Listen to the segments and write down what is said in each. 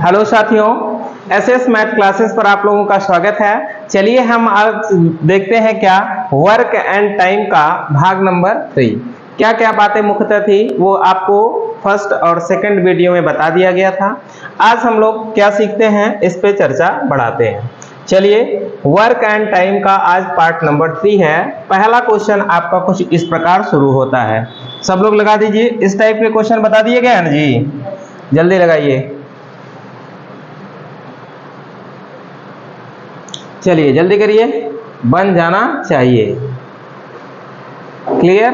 Hello साथियों, SS math classes पर आप लोगों का स्वागत है। चलिए हम आज देखते हैं क्या वर्क एंड टाइम का भाग नंबर 3। क्या क्या बातें मुख्यतः थी वो आपको फर्स्ट और सेकंड वीडियो में बता दिया गया था। आज हम लोग क्या सीखते हैं इस पे चर्चा बढ़ाते हैं। चलिए, वर्क एंड टाइम का आज पार्ट नंबर 3 है। पहला क्वेश्चन आपका कुछ इस प्रकार शुरू होता है। सब लोग लगा दीजिए। इस टाइप के क्वेश्चन बता दिए गए हैं ना जी, जल्दी लगाइए। चलिए जल्दी करिए, बन जाना चाहिए। क्लियर?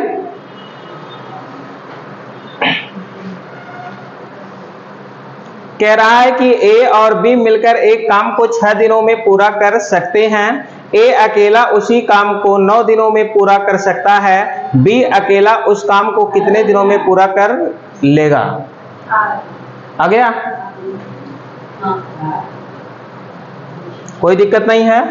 कह रहा है कि ए और बी मिलकर एक काम को 6 दिनों में पूरा कर सकते हैं। ए अकेला उसी काम को 9 दिनों में पूरा कर सकता है। बी अकेला उस काम को कितने दिनों में पूरा कर लेगा? आ गया? कोई दिक्कत नहीं है,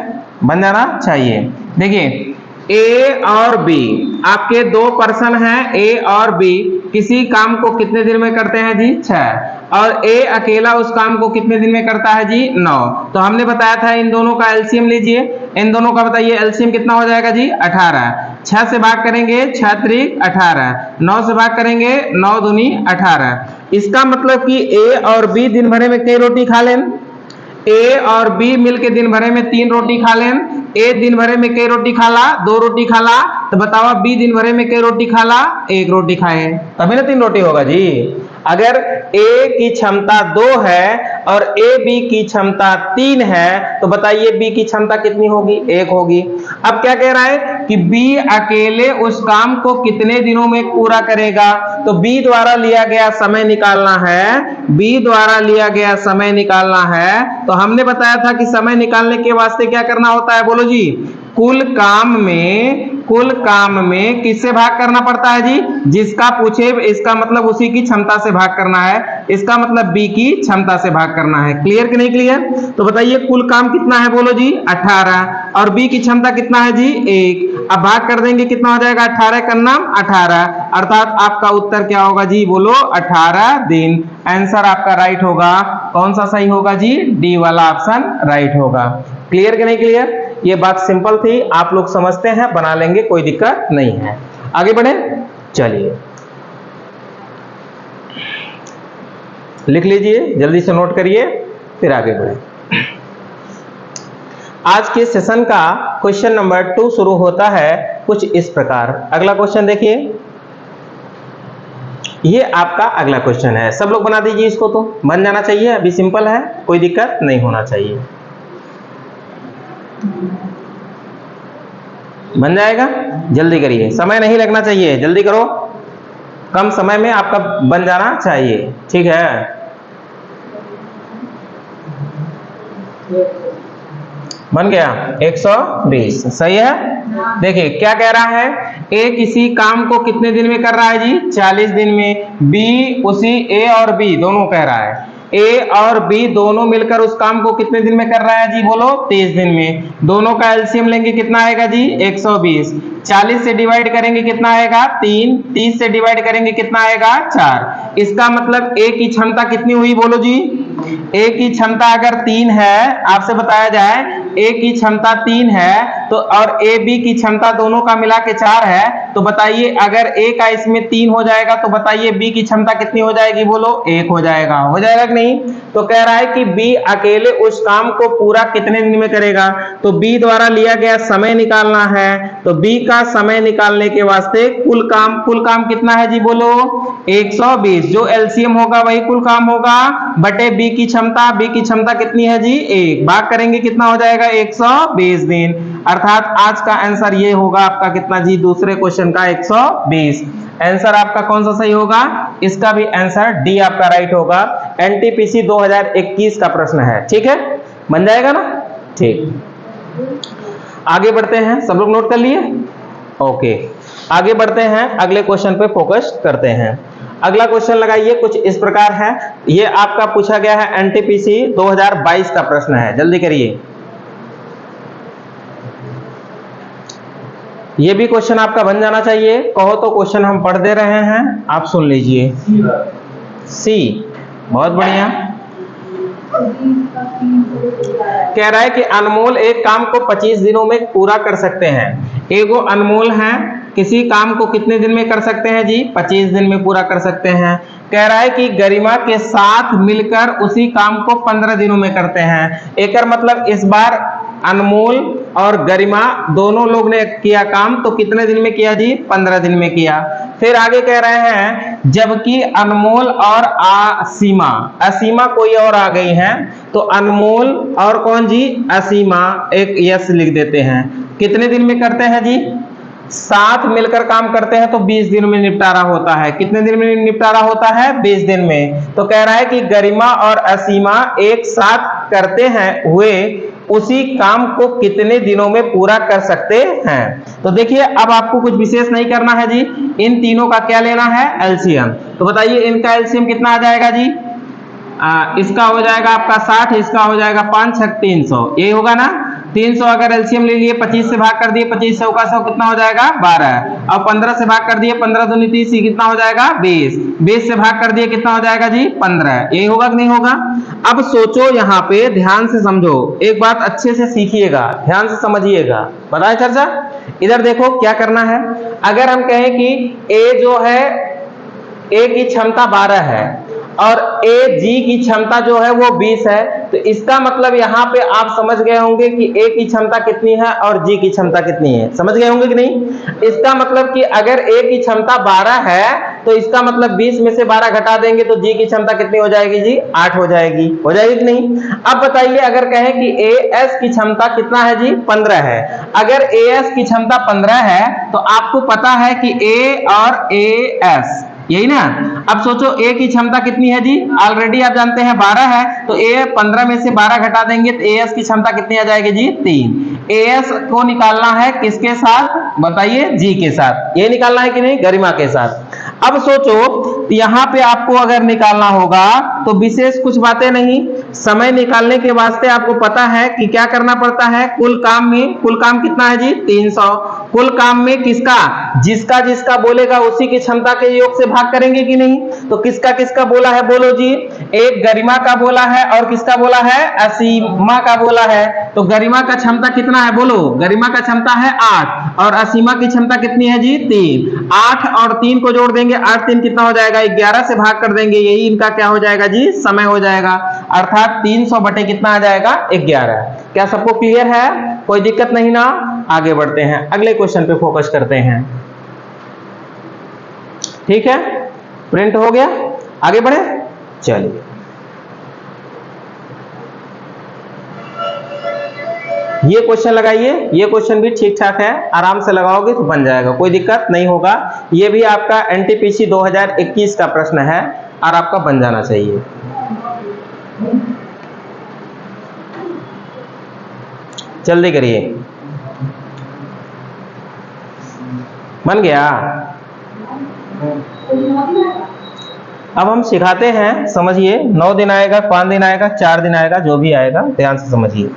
बन जाना चाहिए। देखिए, ए और बी आपके दो पर्सन हैं। ए और बी किसी काम को कितने दिन में करते हैं जी? 6। और ए अकेला उस काम को कितने दिन में करता है जी? 9। तो हमने बताया था इन दोनों का एलसीएम लीजिए। इन दोनों का बताइए एलसीएम कितना हो जाएगा जी? 18। 6 से भाग करेंगे 6 त्रिक 18, 9 से भाग करेंगे 9 दूनी 18। इसका मतलब कि ए और बी दिन भर में कई रोटी खा लें? ए और बी मिलके दिन भर में 3 रोटी खा लें। ए दिन भर में कई रोटी खाला? 2 रोटी खाला। तो बताओ बी दिन भर में कई रोटी खाला? 1 रोटी खाए, तभी ना 3 रोटी होगा जी। अगर ए की क्षमता 2 है और ए बी की क्षमता 3 है तो बताइए बी की क्षमता कितनी होगी? 1 होगी। अब क्या कह रहा है कि बी अकेले उस काम को कितने दिनों में पूरा करेगा? तो बी द्वारा लिया गया समय निकालना है। बी द्वारा लिया गया समय निकालना है। तो हमने बताया था कि समय निकालने के वास्ते क्या करना होता है? बोलो जी। कुल काम में किससे भाग करना पड़ता है जी? जिसका पूछे इसका मतलब उसी की क्षमता से भाग करना है। इसका मतलब बी की क्षमता से भाग करना है। क्लियर कि नहीं क्लियर? तो बताइए कुल काम कितना है? बोलो जी 18। और बी की क्षमता कितना है जी? 1। अब भाग कर देंगे, कितना हो जाएगा? 18 का नाम 18, अर्थात आपका उत्तर क्या होगा जी? बोलो 18 दिन। आंसर आपका राइट होगा। कौन सा सही होगा जी? डी वाला ऑप्शन राइट होगा। क्लियर कि नहीं क्लियर? ये बात सिंपल थी, आप लोग समझते हैं, बना लेंगे, कोई दिक्कत नहीं है। आगे बढ़े, चलिए लिख लीजिए, जल्दी से नोट करिए, फिर आगे बढ़े। आज के सेशन का क्वेश्चन नंबर 2 शुरू होता है कुछ इस प्रकार। अगला क्वेश्चन देखिए, ये आपका अगला क्वेश्चन है। सब लोग बना दीजिए इसको, तो बन जाना चाहिए। अभी सिंपल है, कोई दिक्कत नहीं होना चाहिए। बन जाएगा? जल्दी करिए, समय नहीं लगना चाहिए, जल्दी करो। कम समय में आपका बन जाना चाहिए, ठीक है? बन गया 120, सही है। देखिए क्या कह रहा है, ए किसी काम को कितने दिन में कर रहा है जी? 40 दिन में। बी उसी ए और बी दोनों कह रहा है, ए और बी दोनों मिलकर उस काम को कितने दिन में कर रहा है जी? बोलो 30 दिन में। दोनों का एलसीएम लेंगे, कितना आएगा जी? 120। 40 से डिवाइड करेंगे, कितना आएगा? 3। 30 से डिवाइड करेंगे, कितना आएगा? 4। इसका मतलब ए की क्षमता कितनी हुई? बोलो जी। ए की क्षमता अगर 3 है, आपसे बताया जाए ए की क्षमता 3 है तो और ए बी की क्षमता दोनों का मिला के 4 है, तो बताइए अगर ए का इसमें 3 हो जाएगा तो बताइए बी की क्षमता कितनी हो जाएगी? बोलो 1 हो जाएगा। हो जाएगा कि नहीं? तो कह रहा है कि बी अकेले उस काम को पूरा कितने दिन में करेगा? तो बी द्वारा लिया गया समय निकालना है। तो बी का समय निकालने के वास्ते कुल काम कितना है जी? बोलो 120। जो एलसीएम होगा वही कुल काम होगा बटे बी की क्षमता। बी की क्षमता कितनी है जी? 1। भाग करेंगे, कितना हो जाएगा? 120 दिन। अर्थात आज का आंसर ये होगा आपका कितना जी? दूसरे क्वेश्चन का 120। आंसर आपका कौन सा सही होगा? इसका भी आंसर डी आपका राइट होगा। एनटीपीसी 2021 का प्रश्न है, ठीक है? बन जाएगा ना? ठीक, आगे बढ़ते हैं। सब लोग नोट कर लिए? ओके, आगे बढ़ते हैं, अगले क्वेश्चन पे फोकस करते हैं। अगला क्वेश्चन लगाइए, कुछ इस प्रकार है। ये आपका पूछा गया है एनटीपीसी 2022 का प्रश्न है, जल्दी करिए। ये भी क्वेश्चन आपका बन जाना चाहिए। कहो तो क्वेश्चन हम पढ़ दे रहे हैं, आप सुन लीजिए। सी, बहुत बढ़िया। कह रहा है कि अनमोल एक काम को 25 दिनों में पूरा कर सकते हैं। एगो अनमोल है, किसी काम को कितने दिन में कर सकते हैं जी? 25 दिन में पूरा कर सकते हैं। कह रहा है कि गरिमा के साथ मिलकर उसी काम को 15 दिनों में करते हैं। एक मतलब इस बार अनमोल और गरिमा दोनों लोग ने किया काम, तो कितने दिन में किया जी? 15 दिन में किया। फिर आगे कह रहे हैं जबकि अनमोल और असीमा, असीमा कोई और आ गई है, तो अनमोल और कौन जी? असीमा, एक यस लिख देते हैं। कितने दिन में करते हैं जी? साथ मिलकर काम करते हैं तो 20 दिन में निपटारा होता है। कितने दिन में निपटारा होता है? 20 दिन में। तो कह रहा है कि गरिमा और असीमा एक साथ करते हैं हुए उसी काम को कितने दिनों में पूरा कर सकते हैं। तो देखिए अब आपको कुछ विशेष नहीं करना है जी, इन तीनों का क्या लेना है? एलसीएम। तो बताइए इनका एलसीएम कितना आ जाएगा जी? इसका हो जाएगा आपका 60, इसका हो जाएगा 5 6 300, यही होगा ना? 300 अगर एलसीएम ले लिए, 25 से भाग कर दिए, 25 100 का 100 कितना हो जाएगा? 12। और 15 से भाग कर दिए, 15 दूनी 30, कितना हो जाएगा? 20। 20 से भाग कर दिए, कितना हो जाएगा जी? 15। यही होगा कि नहीं होगा? अब सोचो, यहाँ पे ध्यान से समझो, एक बात अच्छे से सीखिएगा, ध्यान से समझिएगा। बताए चर्चा? इधर देखो क्या करना है। अगर हम कहें कि ए जो है, ए की क्षमता 12 है और ए जी की क्षमता जो है वो 20 है, तो इसका मतलब यहाँ पे आप समझ गए होंगे कि ए की क्षमता कितनी है और जी की क्षमता कितनी है। समझ गए होंगे कि नहीं? इसका मतलब कि अगर ए की क्षमता 12 है तो इसका मतलब 20 में से 12 घटा देंगे तो जी की क्षमता कितनी हो जाएगी जी? 8 हो जाएगी। हो जाएगी कि नहीं? अब बताइए अगर कहें कि ए एस की क्षमता कितना है जी? 15 है। अगर ए एस की क्षमता 15 है तो आपको पता है कि ए और ए एस, यही ना? अब सोचो ए की क्षमता कितनी है जी? ऑलरेडी आप जानते हैं 12 है, तो ए 15 में से 12 घटा देंगे तो ए एस की क्षमता कितनी आ जाएगी जी? 3। ए एस को निकालना है किसके साथ? बताइए, जी के साथ। ये निकालना है कि नहीं? गरिमा के साथ। अब सोचो यहाँ पे आपको अगर निकालना होगा तो विशेष कुछ बातें नहीं, समय निकालने के वास्ते आपको पता है कि क्या करना पड़ता है। कुल काम में, कुल काम कितना है जी? 300। कुल काम में किसका? जिसका जिसका बोलेगा उसी की क्षमता के योग से भाग करेंगे कि नहीं? तो किसका किसका बोला है बोलो जी? एक गरिमा का बोला है और किसका बोला है? असीमा का बोला है। तो गरिमा का क्षमता कितना है बोलो? गरिमा का क्षमता है 8 और असीमा की क्षमता कितनी है जी? 3। 8 और 3 को जोड़ देंगे, 8 3 कितना हो जाएगा? 11 से भाग कर देंगे, यही इनका क्या हो जाएगा जी? समय हो जाएगा। अर्थात 300 बटे कितना आ जाएगा? 11। क्या सबको क्लियर है? कोई दिक्कत नहीं ना? आगे बढ़ते हैं, अगले क्वेश्चन पे फोकस करते हैं। ठीक है, प्रिंट हो गया, आगे बढ़े। चलिए, ये क्वेश्चन लगाइए। ये क्वेश्चन भी ठीक ठाक है, आराम से लगाओगे तो बन जाएगा, कोई दिक्कत नहीं होगा। ये भी आपका एनटीपीसी 2021 का प्रश्न है और आपका बन जाना चाहिए। जल्दी करिए, बन गया। अब हम सिखाते हैं, समझिए। 9 दिन आएगा, 5 दिन आएगा, 4 दिन आएगा, जो भी आएगा ध्यान से समझिए।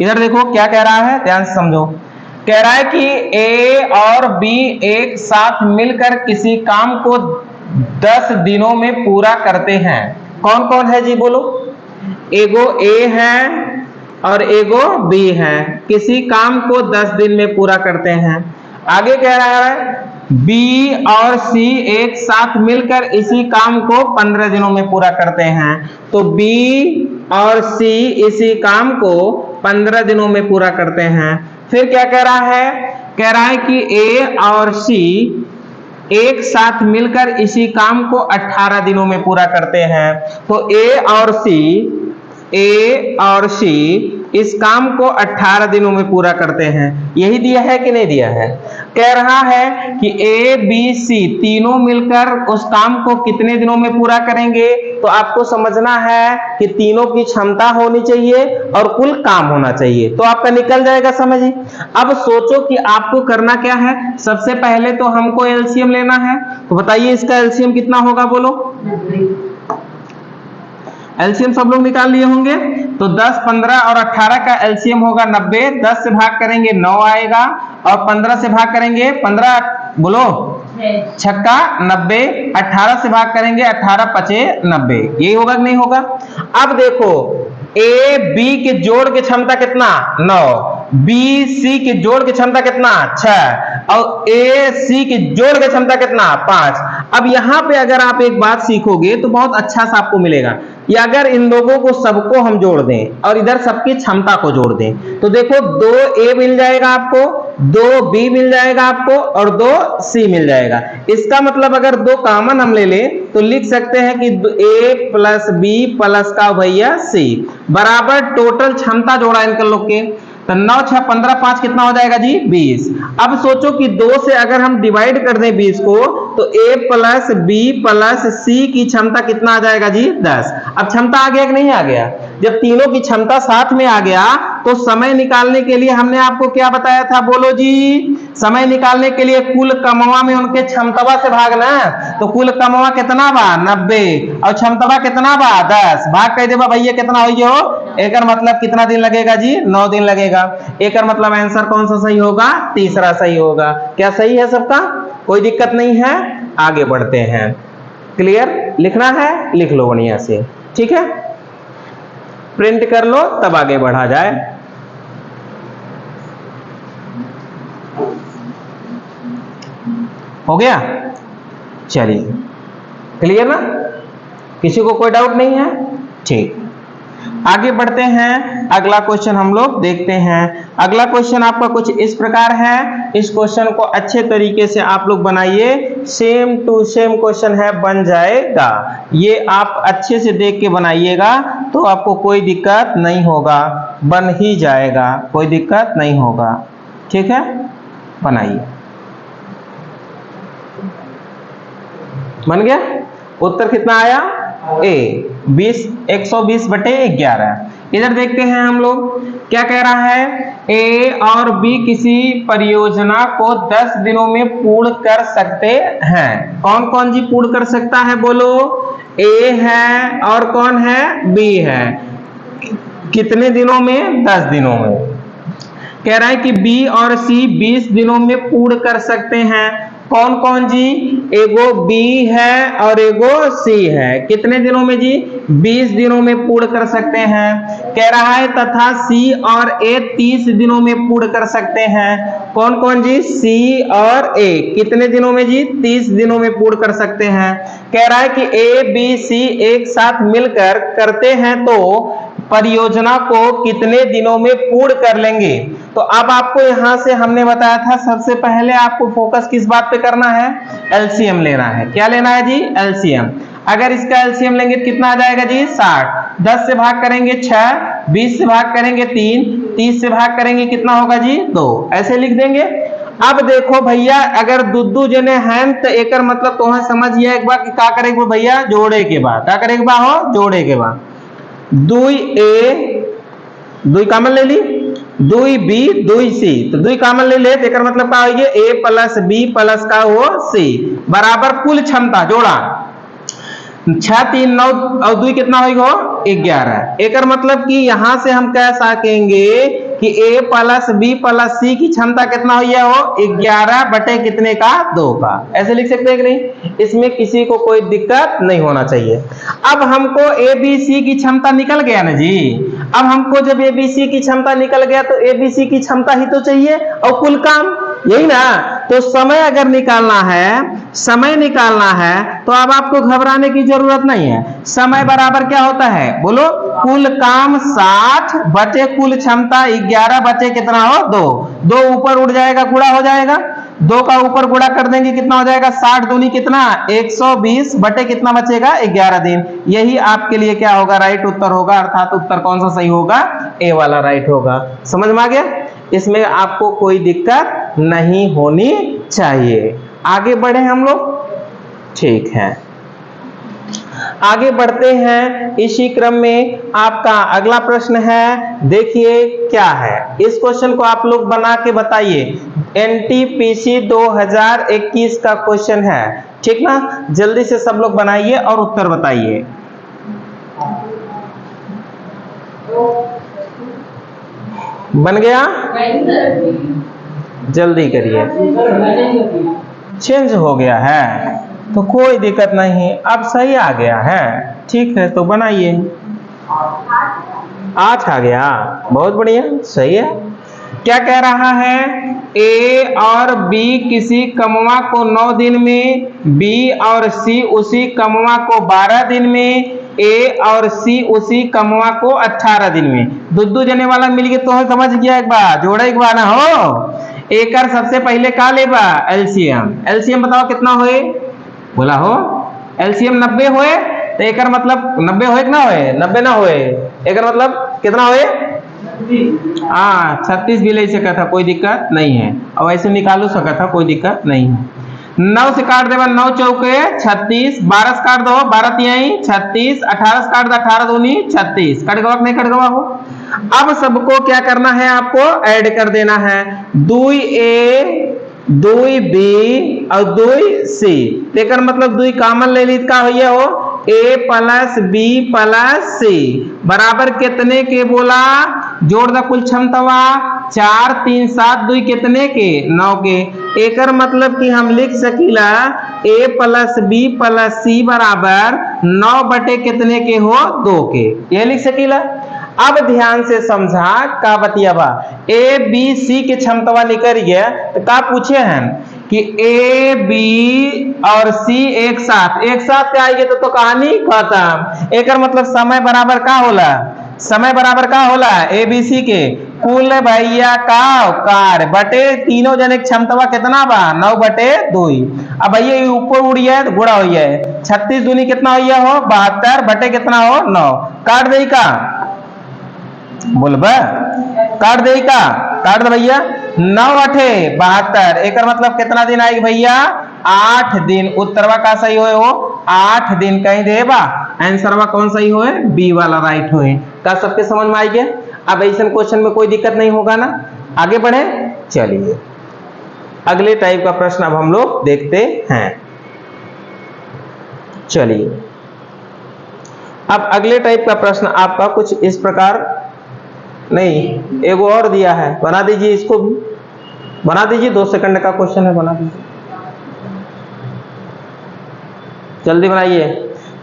इधर देखो क्या कह रहा है, ध्यान से समझो। कह रहा है कि ए और बी एक साथ मिलकर किसी काम को 10 दिनों में पूरा करते हैं। कौन कौन है जी बोलो? एगो ए है और एगो बी है, किसी काम को 10 दिन में पूरा करते हैं। आगे कह रहा है बी और सी एक साथ मिलकर इसी काम को 15 दिनों में पूरा करते हैं। तो बी और सी इसी काम को 15 दिनों में पूरा करते हैं। फिर क्या कह रहा है? कह रहा है कि ए और सी एक साथ मिलकर इसी काम को 18 दिनों में पूरा करते हैं। तो ए और सी इस काम को 18 दिनों में पूरा करते हैं। यही दिया है कि नहीं दिया है? कह रहा है कि ए बी सी तीनों मिलकर उस काम को कितने दिनों में पूरा करेंगे। तो आपको समझना है कि तीनों की क्षमता होनी चाहिए और कुल काम होना चाहिए, तो आपका निकल जाएगा समझ। अब सोचो कि आपको करना क्या है। सबसे पहले तो हमको एलसीएम लेना है, तो बताइए इसका एलसीएम कितना होगा बोलो? एलसीएम सब लोग निकाल लिए होंगे। तो 10, 15 और 18 का एलसीएम होगा 90। 10 से भाग करेंगे 9 आएगा और 15 से भाग करेंगे 15 बोलो छक्का 90, 18 से भाग करेंगे 18 पचे 90, यही होगा कि नहीं होगा। अब देखो ए बी के जोड़ की क्षमता कितना 9, बी सी के जोड़ की क्षमता कितना 6 और ए सी के जोड़ की क्षमता कितना 5। अब यहां पे अगर आप एक बात सीखोगे तो बहुत अच्छा सा आपको मिलेगा, या अगर इन लोगों को सबको हम जोड़ दें और इधर सबकी क्षमता को जोड़ दें तो देखो 2a मिल जाएगा आपको, 2b मिल जाएगा आपको और 2c मिल जाएगा। इसका मतलब अगर दो कॉमन हम ले लें तो लिख सकते हैं कि a प्लस b प्लस का भैया c बराबर टोटल क्षमता जोड़ा इनके लोग के, तो 9 6 15 5 कितना हो जाएगा जी 20। अब सोचो कि 2 से अगर हम डिवाइड कर दें 20 को तो a plus b plus c की क्षमता कितना आ जाएगा जी 10। अब क्षमता आ गया कि नहीं आ गया। जब तीनों की क्षमता साथ में आ गया तो समय निकालने के लिए हमने आपको क्या बताया था, बोलो जी। समय निकालने के लिए कुल कमवा में उनके क्षमतावा से भागना, तो कुल कमवा कितना बा 90 और क्षमतावा कितना बा 10, भाग कर देबा भैया कितना हो। एकर मतलब कितना दिन लगेगा जी 9 दिन लगेगा। एकर मतलब आंसर कौन सा सही होगा, तीसरा सही होगा। क्या सही है सबका, कोई दिक्कत नहीं है। आगे बढ़ते हैं, क्लियर, लिखना है लिख लो बढ़िया से, ठीक है, प्रिंट कर लो तब आगे बढ़ा जाए। हो गया, चलिए क्लियर ना, किसी को कोई डाउट नहीं है, ठीक। आगे बढ़ते हैं, अगला क्वेश्चन हम लोग देखते हैं। अगला क्वेश्चन आपका कुछ इस प्रकार है, इस क्वेश्चन को अच्छे तरीके से आप लोग बनाइए, सेम टू सेम क्वेश्चन है, बन जाएगा। ये आप अच्छे से देख के बनाइएगा तो आपको कोई दिक्कत नहीं होगा, बन ही जाएगा, कोई दिक्कत नहीं होगा, ठीक है, बनाइए। बन गया, उत्तर कितना आया ए 120/11। इधर देखते हैं हम लोग क्या कह रहा है, ए और बी किसी परियोजना को 10 दिनों में पूर्ण कर सकते हैं। कौन कौन जी पूर्ण कर सकता है, बोलो। ए है और कौन है, बी है। कितने दिनों में, 10 दिनों में। कह रहा है कि बी और सी 20 दिनों में पूर्ण कर सकते हैं। कौन कौन जी, एगो बी है और एगो सी है। कितने दिनों में जी, 20 दिनों में पूर्ण कर सकते हैं। कह रहा है तथा सी और ए 30 दिनों में पूर्ण कर सकते हैं। कौन कौन जी, सी और ए कितने दिनों में जी, 30 दिनों में पूर्ण कर सकते हैं। कह रहा है कि ए बी सी एक साथ मिलकर करते हैं तो परियोजना को कितने दिनों में पूर्ण कर लेंगे। तो अब आपको यहां से हमने बताया था सबसे पहले आपको फोकस किस बात पे करना है, एलसीएम लेना है। क्या लेना है जी, एलसीएम। अगर इसका एलसीएम लेंगे तो कितना आ जाएगा जी 60। 10 से भाग करेंगे 6, 20 से भाग करेंगे 3, 30 से भाग करेंगे कितना होगा जी 2, ऐसे लिख देंगे। अब देखो भैया अगर दुद्दू जने हैं तो एकर मतलब तो समझिए एक बार कि क्या करेंगे भैया, जोड़े के बाद क्या करेंगे बा हो, जोड़े के बाद 2a 2 कॉमन ले ली, 2b 2c, तो 2 कॉमन ले ले, तो मतलब क्या होगी a प्लस b प्लस का हो c बराबर कुल क्षमता जोड़ा 6 3 9 और 2 कितना होगा 11। एक मतलब कि यहां से हम कह सकेंगे कि a plus b plus c की क्षमता कितना हो 11 बटे कितने का 2 का, ऐसे लिख सकते हैं कि नहीं। इसमें किसी को कोई दिक्कत नहीं होना चाहिए। अब हमको a b c की क्षमता निकल गया ना जी। अब हमको जब a b c की क्षमता निकल गया तो a b c की क्षमता ही तो चाहिए और कुल काम, यही ना। तो समय अगर निकालना है, समय निकालना है तो अब आपको घबराने की जरूरत नहीं है। समय बराबर क्या होता है, बोलो, कुल काम 60 बटे कुल क्षमता 11 बटे कितना हो 2। 2 ऊपर उड़ जाएगा, गुणा हो जाएगा, 2 का ऊपर गुणा कर देंगे कितना हो जाएगा 60 दूनी कितना 120 बटे कितना बचेगा 11 दिन। यही आपके लिए क्या होगा, राइट उत्तर होगा। अर्थात उत्तर कौन सा सही होगा, ए वाला राइट होगा। समझ में आ गया, इसमें आपको कोई दिक्कत नहीं होनी चाहिए। आगे बढ़े हम लोग, ठीक है, आगे बढ़ते हैं। इसी क्रम में आपका अगला प्रश्न है, देखिए क्या है। इस क्वेश्चन को आप लोग बना के बताइए। एनटीपीसी 2021 का क्वेश्चन है, ठीक ना। जल्दी से सब लोग बनाइए और उत्तर बताइए। बन गया, जल्दी करिए। चेंज हो गया है, तो कोई दिक्कत नहीं, अब सही आ गया है। ठीक है, तो बनाइए। 8 आ गया, बहुत बढ़िया, सही है। क्या कह रहा है, ए और बी किसी कमवा को 9 दिन में, बी और सी उसी कमवा को 12 दिन में, ए और सी उसी कमवा को 18 दिन में। दो जने वाला मिल गया तो समझ गया, एक बार जोड़ा एक बार ना हो। एकर सबसे पहले का लेबा एलसीएम, एलसीएम बताओ कितना होए, बोला हो एलसीएम 90 होए, तो एकर मतलब 90 होए कि ना होए, 90 ना होए, एकर मतलब कितना होए, हाँ 36 भी ले सका था, कोई दिक्कत नहीं है। अब ऐसे निकालो सका था, कोई दिक्कत नहीं है। 9 से काट देगा, 9 चौके 36, 12 से काट दो, 12 तिहाई 36, 18 से काट दो, 18 दूनी 36, कट गवा नहीं कट गवा हो। अब सबको क्या करना है, आपको ऐड कर देना है, 2a 2b और 2c, तेकर मतलब 2 कॉमन ले ली, का होइए हो a plus b plus c बराबर कितने के, बोला जोड़ द कुल क्षमतावा 4 3 7 2 कितने के, 9 के। एकर मतलब कि हम लिख सकीला a plus b plus c बराबर 9 बटे कितने के हो, 2 के, ये लिख सकीला। अब ध्यान से समझा का बतियाबा, ए बी सी के क्षमतावा निकल गया, तो का पूछे हैं कि ए बी और सी एक साथ क्या आएगी, तो कहानी खत्म। एकर मतलब समय बराबर का होला, समय बराबर का होला ए बी सी के कुल भैया का कार बटे तीनों जने क्षमतावा कितना बा, 9 बटे 2। अब भैया ऊपर उड़िया तो गुड़ा हो है, 36 दूनी कितना हुआ हो, 72 बटे कितना हो, 9, काट दे का, बोलबा काट दे का, काट दे भैया, 9 अठे 72, एक मतलब कितना दिन आएगी भैया, 8 दिन। उत्तरवा का सही होए हो, 8 दिन कहीं देबा, आंसरवा कौन सही होए, बी वाला राइट होए। का सबके समझ में आई गया। अब ऐसे क्वेश्चन में कोई दिक्कत नहीं होगा ना, आगे बढ़े। चलिए अगले टाइप का प्रश्न अब हम लोग देखते हैं। चलिए अब अगले टाइप का प्रश्न आपका कुछ इस प्रकार, नहीं एगो और दिया है, बना दीजिए, इसको भी बना दीजिए, 2 सेकंड का क्वेश्चन है, बना दीजिए, जल्दी बनाइए।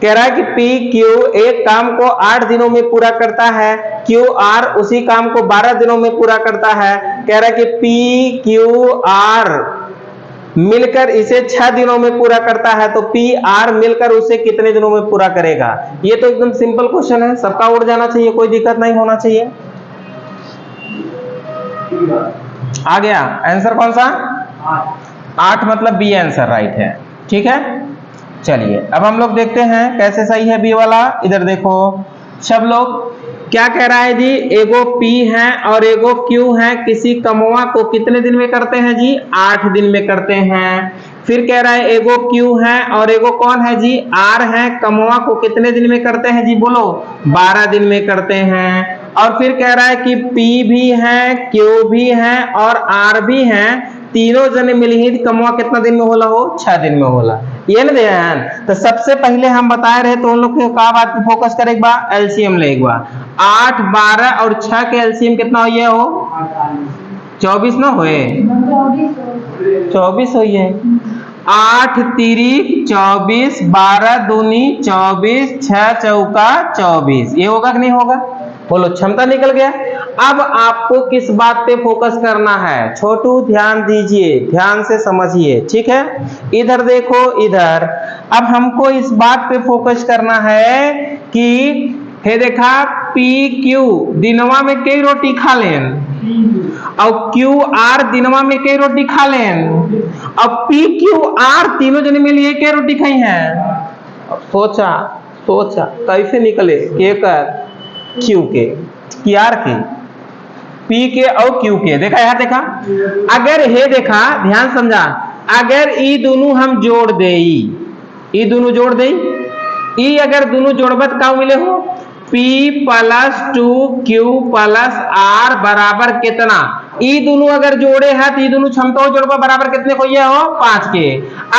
कह रहा है कि पी क्यू एक काम को 8 दिनों में पूरा करता है, क्यू आर उसी काम को 12 दिनों में पूरा करता है। कह रहा है कि पी क्यू आर मिलकर इसे 6 दिनों में पूरा करता है, तो पी आर मिलकर उसे कितने दिनों में पूरा करेगा। ये तो एकदम सिंपल क्वेश्चन है, सबका उड़ जाना चाहिए, कोई दिक्कत नहीं होना चाहिए। आ गया आंसर कौन सा, 8 मतलब बी आंसर राइट है। ठीक है, चलिए अब हम लोग देखते हैं कैसे सही है बी वाला। इधर देखो सब लोग, क्या कह रहा है जी, एगो पी है और एगो क्यू है, किसी कमवा को कितने दिन में करते हैं जी, 8 दिन में करते हैं। फिर कह रहा है एगो क्यू है और एगो कौन है जी, आर है, कमवा को कितने दिन में करते हैं जी, बोलो 12 दिन में करते हैं। और फिर कह रहा है कि पी भी है, क्यू भी है और आर भी है, तीनों जने मिलकर कमवा कितना दिन में होला हो, 6 दिन में होला। ये ना ध्यान, तो सबसे पहले हम बताए रहे तो उन लोग का बात पे फोकस करेगा, एलसीएम लेगा। 8 12 और 6 के एलसीएम कितना हुई हो, 24 ना होए, 24 हुई है। 8 तिरिक 24, 12 दूनी 24, 6 चौका 24, ये होगा कि नहीं होगा, बोलो क्षमता निकल गया। अब आपको किस बात पे फोकस करना है, छोटू ध्यान दीजिए, ध्यान से समझिए, ठीक है। इधर देखो, इधर अब हमको इस बात पे फोकस करना है कि हे देखा पी क्यू दिनवा में कई रोटी खा लेन, और क्यू आर दिनवा में कई रोटी खा लेन, अब पी क्यू आर तीनों जने में लिए कई रोटी खाई हैं। अब सोचा कैसे निकले, के कर क्यू के, की आर के, पी के और क्यू के। देखा यहाँ, देखा अगर हे देखा ध्यान समझा, अगर ई दोनों हम जोड़ दे, ई दोनों जोड़ दे, ई अगर दोनों जोड़बत का मिले हो, P plus 2Q plus R बराबर कितना, ई दोनों अगर जोड़े हैं तो ई दोनों क्षमता जोड़बा बराबर कितने को ये हो, 5 के।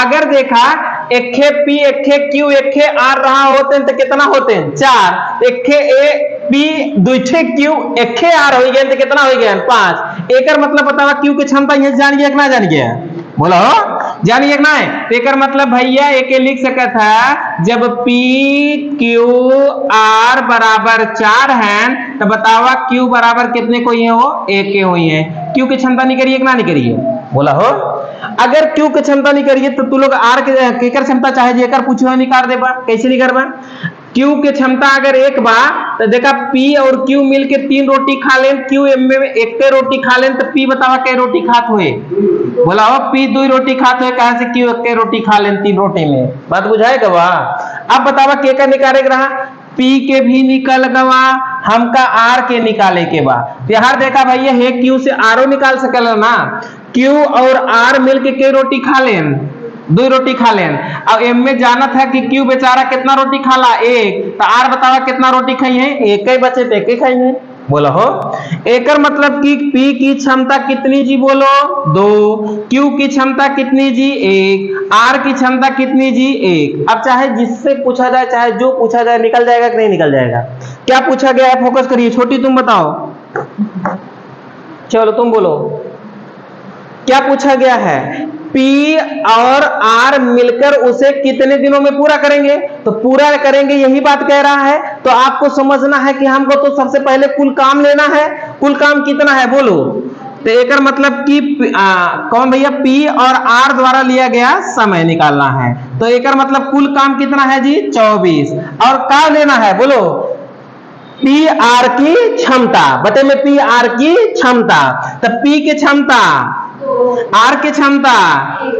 अगर देखा एखे P एखे Q एखे R रहा होते हैं तो कितना होते हैं, 4, एखे A P दूठे Q एखे R हो गए तो कितना हो गया, 5। एकर मतलब बतावा Q की क्षमता ये जान गया कि ना जान गया, बोला हो जानिए ना है। तो एक मतलब भैया एक लिख सका था जब P Q R बराबर 4 है तो बतावा Q बराबर कितने कोई है वो एक के हुई है। Q की क्षमता नहीं करिए कि ना नहीं करिए बोला हो। अगर Q की क्षमता नहीं करिए तो तू लोग R के क्षमता चाहे जेकर पूछो निकाल दे बा कैसे नहीं करबा। Q की क्षमता अगर एक बा तो देखा P और Q मिलके 3 रोटी खा लें, Q में एक के रोटी खा लें तो P बतावा के रोटी खात हुए बोला हो P 2 रोटी खात हुए कहां से Q एक के रोटी खा लें 3 रोटी में बात बुझाएगा बा। अब बतावा के का निकाले रहा P के भी निकल गवा हमका R के निकाले के बा। यहाँ देखा भैया है Q से R निकाल सकल ना। Q और R मिलके के रोटी खा लें 2 रोटी खा लें। अब एम में जाना था कि Q बेचारा कितना रोटी खाला एक तो R बतावा कितना रोटी खाई है एक ही बचे थे के खाई है बोला हो। एकर मतलब कि P की क्षमता कितनी जी बोलो 2, Q की क्षमता कितनी जी 1, R की क्षमता कितनी जी 1। अब चाहे जिससे पूछा जाए चाहे जो पूछा जाए निकल जाएगा कि नहीं निकल जाएगा। क्या पूछा गया है फोकस करिए छोटी तुम बताओ चलो तुम बोलो क्या पूछा गया है। P और R मिलकर उसे कितने दिनों में पूरा करेंगे तो पूरा करेंगे यही बात कह रहा है। तो आपको समझना है कि हमको तो सबसे पहले कुल काम लेना है। कुल काम कितना है बोलो। तो एक मतलब कि कौन भैया P और R द्वारा लिया गया समय निकालना है। तो एक मतलब कुल काम कितना है जी 24 और क्या लेना है बोलो P R की क्षमता बटे में P R की क्षमता। तो P की क्षमता R की क्षमता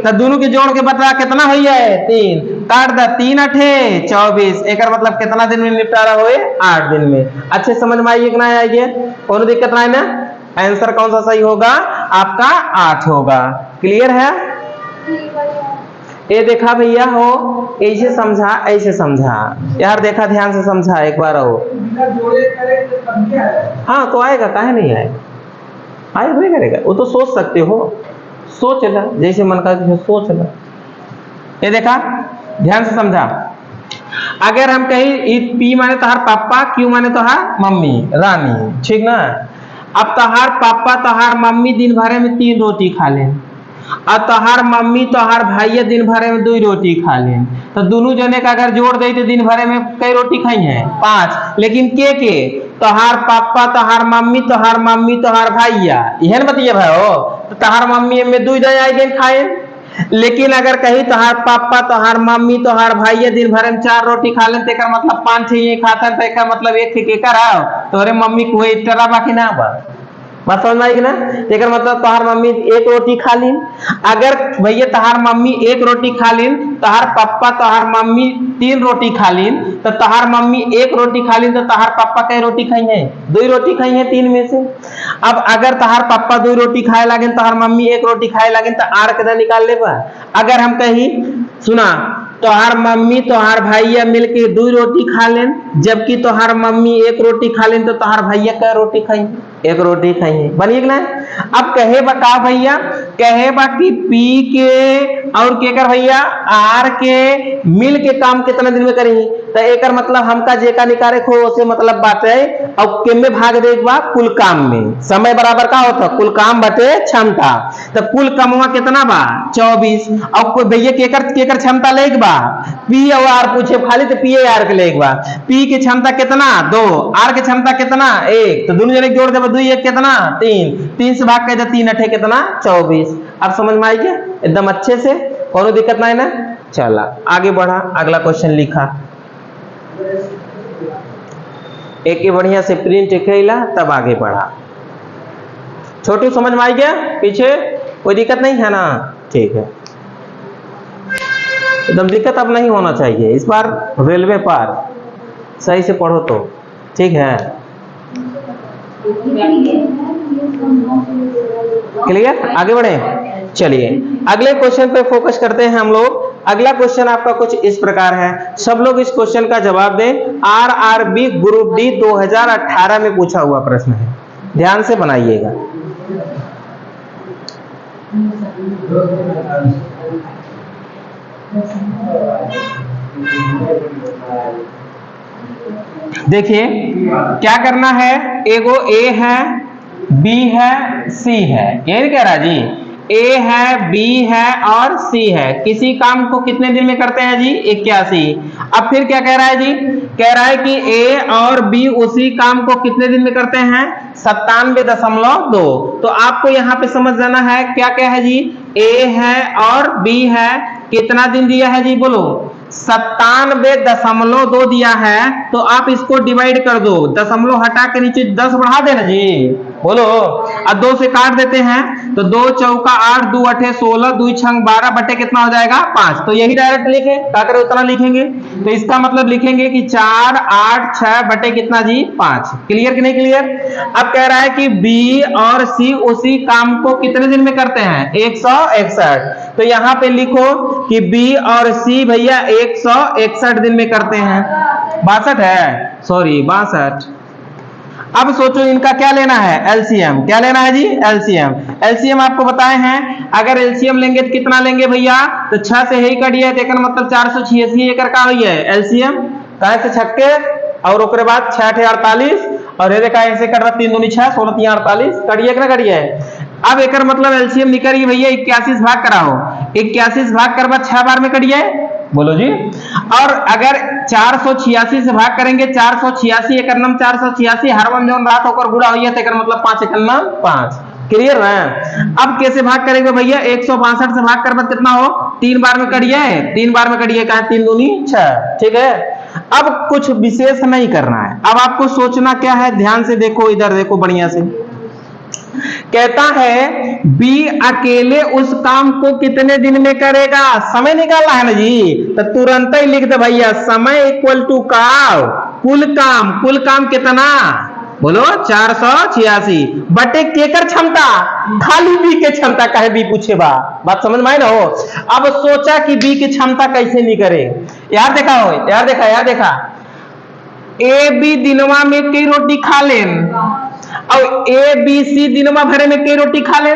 तो दोनों के जोड़ के बता कितना हुई है 3 काट दा 3 अठे 24 एक मतलब कितना दिन में निपटारा हुए 8 दिन में। अच्छे समझ में आइए कि ना आइए कोई दिक्कत नहीं ना। आंसर कौन सा सही होगा आपका 8 होगा। क्लियर है ये देखा भैया हो ऐसे समझा यार देखा ध्यान से समझा एक बार हो। हाँ तो आएगा काहे नहीं आए नहीं करेगा वो तो सोच सकते हो सोच ला जैसे मन का सोच ला। ये देखा ध्यान से समझा। अगर हम कहीं P माने तोहार पापा Q माने तोहार मम्मी रानी ठीक ना। अब तोहार पापा तोहार मम्मी दिन भर में 3 रोटी खा ले और तोहार मम्मी तोहार भाई दिन भर में 2 रोटी खा ले तो दोनों जने का अगर जोड़ दे तो दिन भर में कई रोटी खाई है 5। लेकिन के तोहार पापा तोहार मम्मी तोहार भैया यह बतिए भाई हो तो तोहार मम्मी में 2 जन आई खाए। लेकिन अगर कहीं तोहार पापा तोहार मम्मी तोहार भैया दिन भर में 4 रोटी खा ले तो मतलब 5 ही खाता तो मतलब एक के कराओ तोरे मम्मी को इतना बाकी ना बा बात समझ में आई कि ना। एक मतलब तोहार मम्मी 1 रोटी खा लीन। अगर भैया तोहार मम्मी 1 रोटी खा लीन तोहार पापा तोहार मम्मी 3 रोटी खा लीन तो तोहार मम्मी 1 रोटी खा लीन तो तोहार पापा कई रोटी खाई है 2 रोटी खाई है 3 में से। अब अगर तोहार पापा 2 रोटी खाए लगे तोहार मम्मी 1 रोटी खाए लगे तो आर कितना निकाल ले बा। अगर हम कहीं सुना तोहार मम्मी तोहार भैया मिलके 2 रोटी खा लेन जबकि तोहार मम्मी 1 रोटी खा लेन तो तोहार भैया कई रोटी खाई 1 रोटी खाई है बनिए कि ना। अब कहे बता भैया कहे बा कि P के और के कर भैया R के मिल के काम कितना दिन में करेंगे तो एक मतलब हमका जेका निकाले खो उसे मतलब बात है अब के में भाग दे बा कुल काम में समय बराबर का होता कुल काम बटे क्षमता। तो कुल कमवा कितना बा 24 और कोई भैया केकर क्षमता लेग बा P और R पूछे खाली तो P R के लेग बा। P की क्षमता कितना 2 R की क्षमता कितना 1 तो दोनों जने जोड़ दे 2 1 कितना 3 से भाग कर 3 अठे कितना 24। अब समझ में आई क्या एकदम अच्छे से कोई दिक्कत नहीं ना। चला आगे बढ़ा अगला क्वेश्चन लिखा एक ही बढ़िया से प्रिंट कैला तब आगे बढ़ा। छोटू समझ में आई गया पीछे कोई दिक्कत नहीं है ना ठीक है एकदम दिक्कत अब नहीं होना चाहिए इस बार रेलवे पार सही से पढ़ो तो ठीक है। क्लियर आगे बढ़े चलिए अगले क्वेश्चन पे फोकस करते हैं हम लोग। अगला क्वेश्चन आपका कुछ इस प्रकार है सब लोग इस क्वेश्चन का जवाब दें। RRB ग्रुप डी 2018 में पूछा हुआ प्रश्न है ध्यान से बनाइएगा। देखिए क्या करना है एगो A है B है C है ये नहीं कह रहा जी ए है, बी है और सी है। किसी काम को कितने दिन में करते हैं जी? 81। अब फिर क्या कह रहा है जी? कह रहा है कि ए और बी उसी काम को कितने दिन में करते हैं? 97.2। तो आपको यहाँ पे समझ जाना है क्या क्या है जी? ए है और बी है, कितना दिन दिया है जी? बोलो 97.2 दिया है, तो आप इसको डिवाइड कर दो, दशमलव हटा के नीचे 10 बढ़ा देना जी। बोलो, अब 2 से काट देते हैं तो 2 चौका 8, 2 अठे 16, 2 छंग 12 बटे कितना हो जाएगा? 5। तो यही डायरेक्ट लिखे, क्या करें उतना लिखेंगे। तो इसका मतलब लिखेंगे कि 4, 8, 6 बटे कितना जी? 5। क्लियर कि नहीं क्लियर? अब कह रहा है कि बी और सी उसी काम को कितने दिन में करते हैं? 161। तो यहाँ पे लिखो कि बी और सी भैया 161 दिन में करते हैं। 62 है, सॉरी 62। अब सोचो इनका क्या लेना है? एलसीएम। क्या लेना है जी? एलसीएम। एलसीएम आपको बताए हैं, अगर एलसीएम लेंगे तो कितना लेंगे भैया? तो 6 से ही कटिए, तो मतलब 486 एकर का हुई है एलसीएम। कहे से छक्के और उसके बाद 6 48 और ये देखा ऐसे कर रहा 3 दूनी 6, 16 3 48, कटिए ना कटिए। अब एकर मतलब एलसीएम निकलिए भैया 81 भाग कराओ, 81 भाग कर बाद 6 बार में कटिए। बोलो जी। और अगर 486 से भाग करेंगे, 486 एकर नम 486 हर वन जोन रात होकर गुड़ा हुई है, तो एकर मतलब 5 एकर नम 5। क्लियर है? अब कैसे भाग करेंगे भैया? 162 से भाग कर बाद कितना हो? 3 बार में कटिए, 3 बार में कटिए, कहा 3 दूनी 6। ठीक है, अब कुछ विशेष नहीं करना है, अब आपको सोचना क्या है? ध्यान से देखो, इधर देखो बढ़िया से। कहता है बी अकेले उस काम को कितने दिन में करेगा? समय निकालना है ना जी, तो तुरंत ही लिख दे भैया, समय इक्वल टू काम, कुल काम। कुल काम कितना? बोलो 486 बटे केकर क्षमता? खाली बी के क्षमता। कहे बी पूछे बात समझ में आई ना हो। अब सोचा कि बी की क्षमता कैसे नहीं करे। यार देखा हो, यार देखा ए बी दिनवा में कई रोटी खा लेन और ए बी सी दिनवा भरे में कई रोटी खा ले?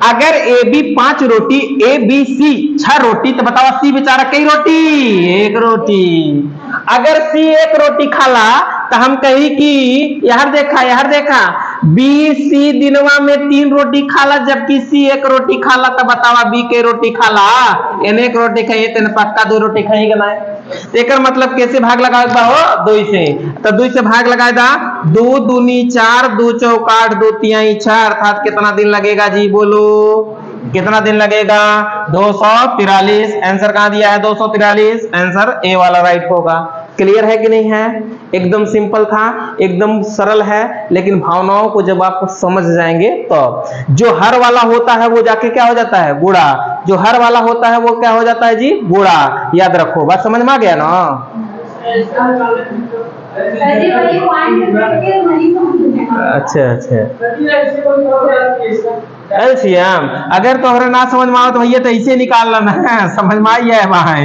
अगर A B 5 roti, A B C 6 रोटी, तो बताओ सी बेचारा कई रोटी? 1 रोटी। अगर सी 1 रोटी खाला तो हम कही कि यार देखा बी सी दिनवा में 3 रोटी खाला, जबकि सी 1 रोटी खाला, तो बतावा बी के रोटी खाला? इन 1 रोटी खाइए तो पक्का 2 रोटी खाएगा ना। एकर मतलब कैसे भाग लगाएगा हो? 2 से। तो 2 से भाग लगाएगा, 2 दूनी 4, 2 चौका 8, 2 तिहाई 6, अर्थात कितना दिन लगेगा जी? बोलो कितना दिन लगेगा? 243। आंसर कहां दिया है? 243। आंसर ए वाला राइट होगा। क्लियर है कि नहीं है? एकदम सिंपल था, एकदम सरल है, लेकिन भावनाओं को जब आप समझ जाएंगे तो जो हर वाला होता है वो जाके क्या हो जाता है? गुणा। जो हर वाला होता है वो क्या हो जाता है जी? गुणा। याद रखो, बात समझ में आ गया ना? अच्छा। एलसीएम अगर तोहरे ना समझ में आओ तो भैया तो ऐसे निकाल लेना, समझ में आई है वहां।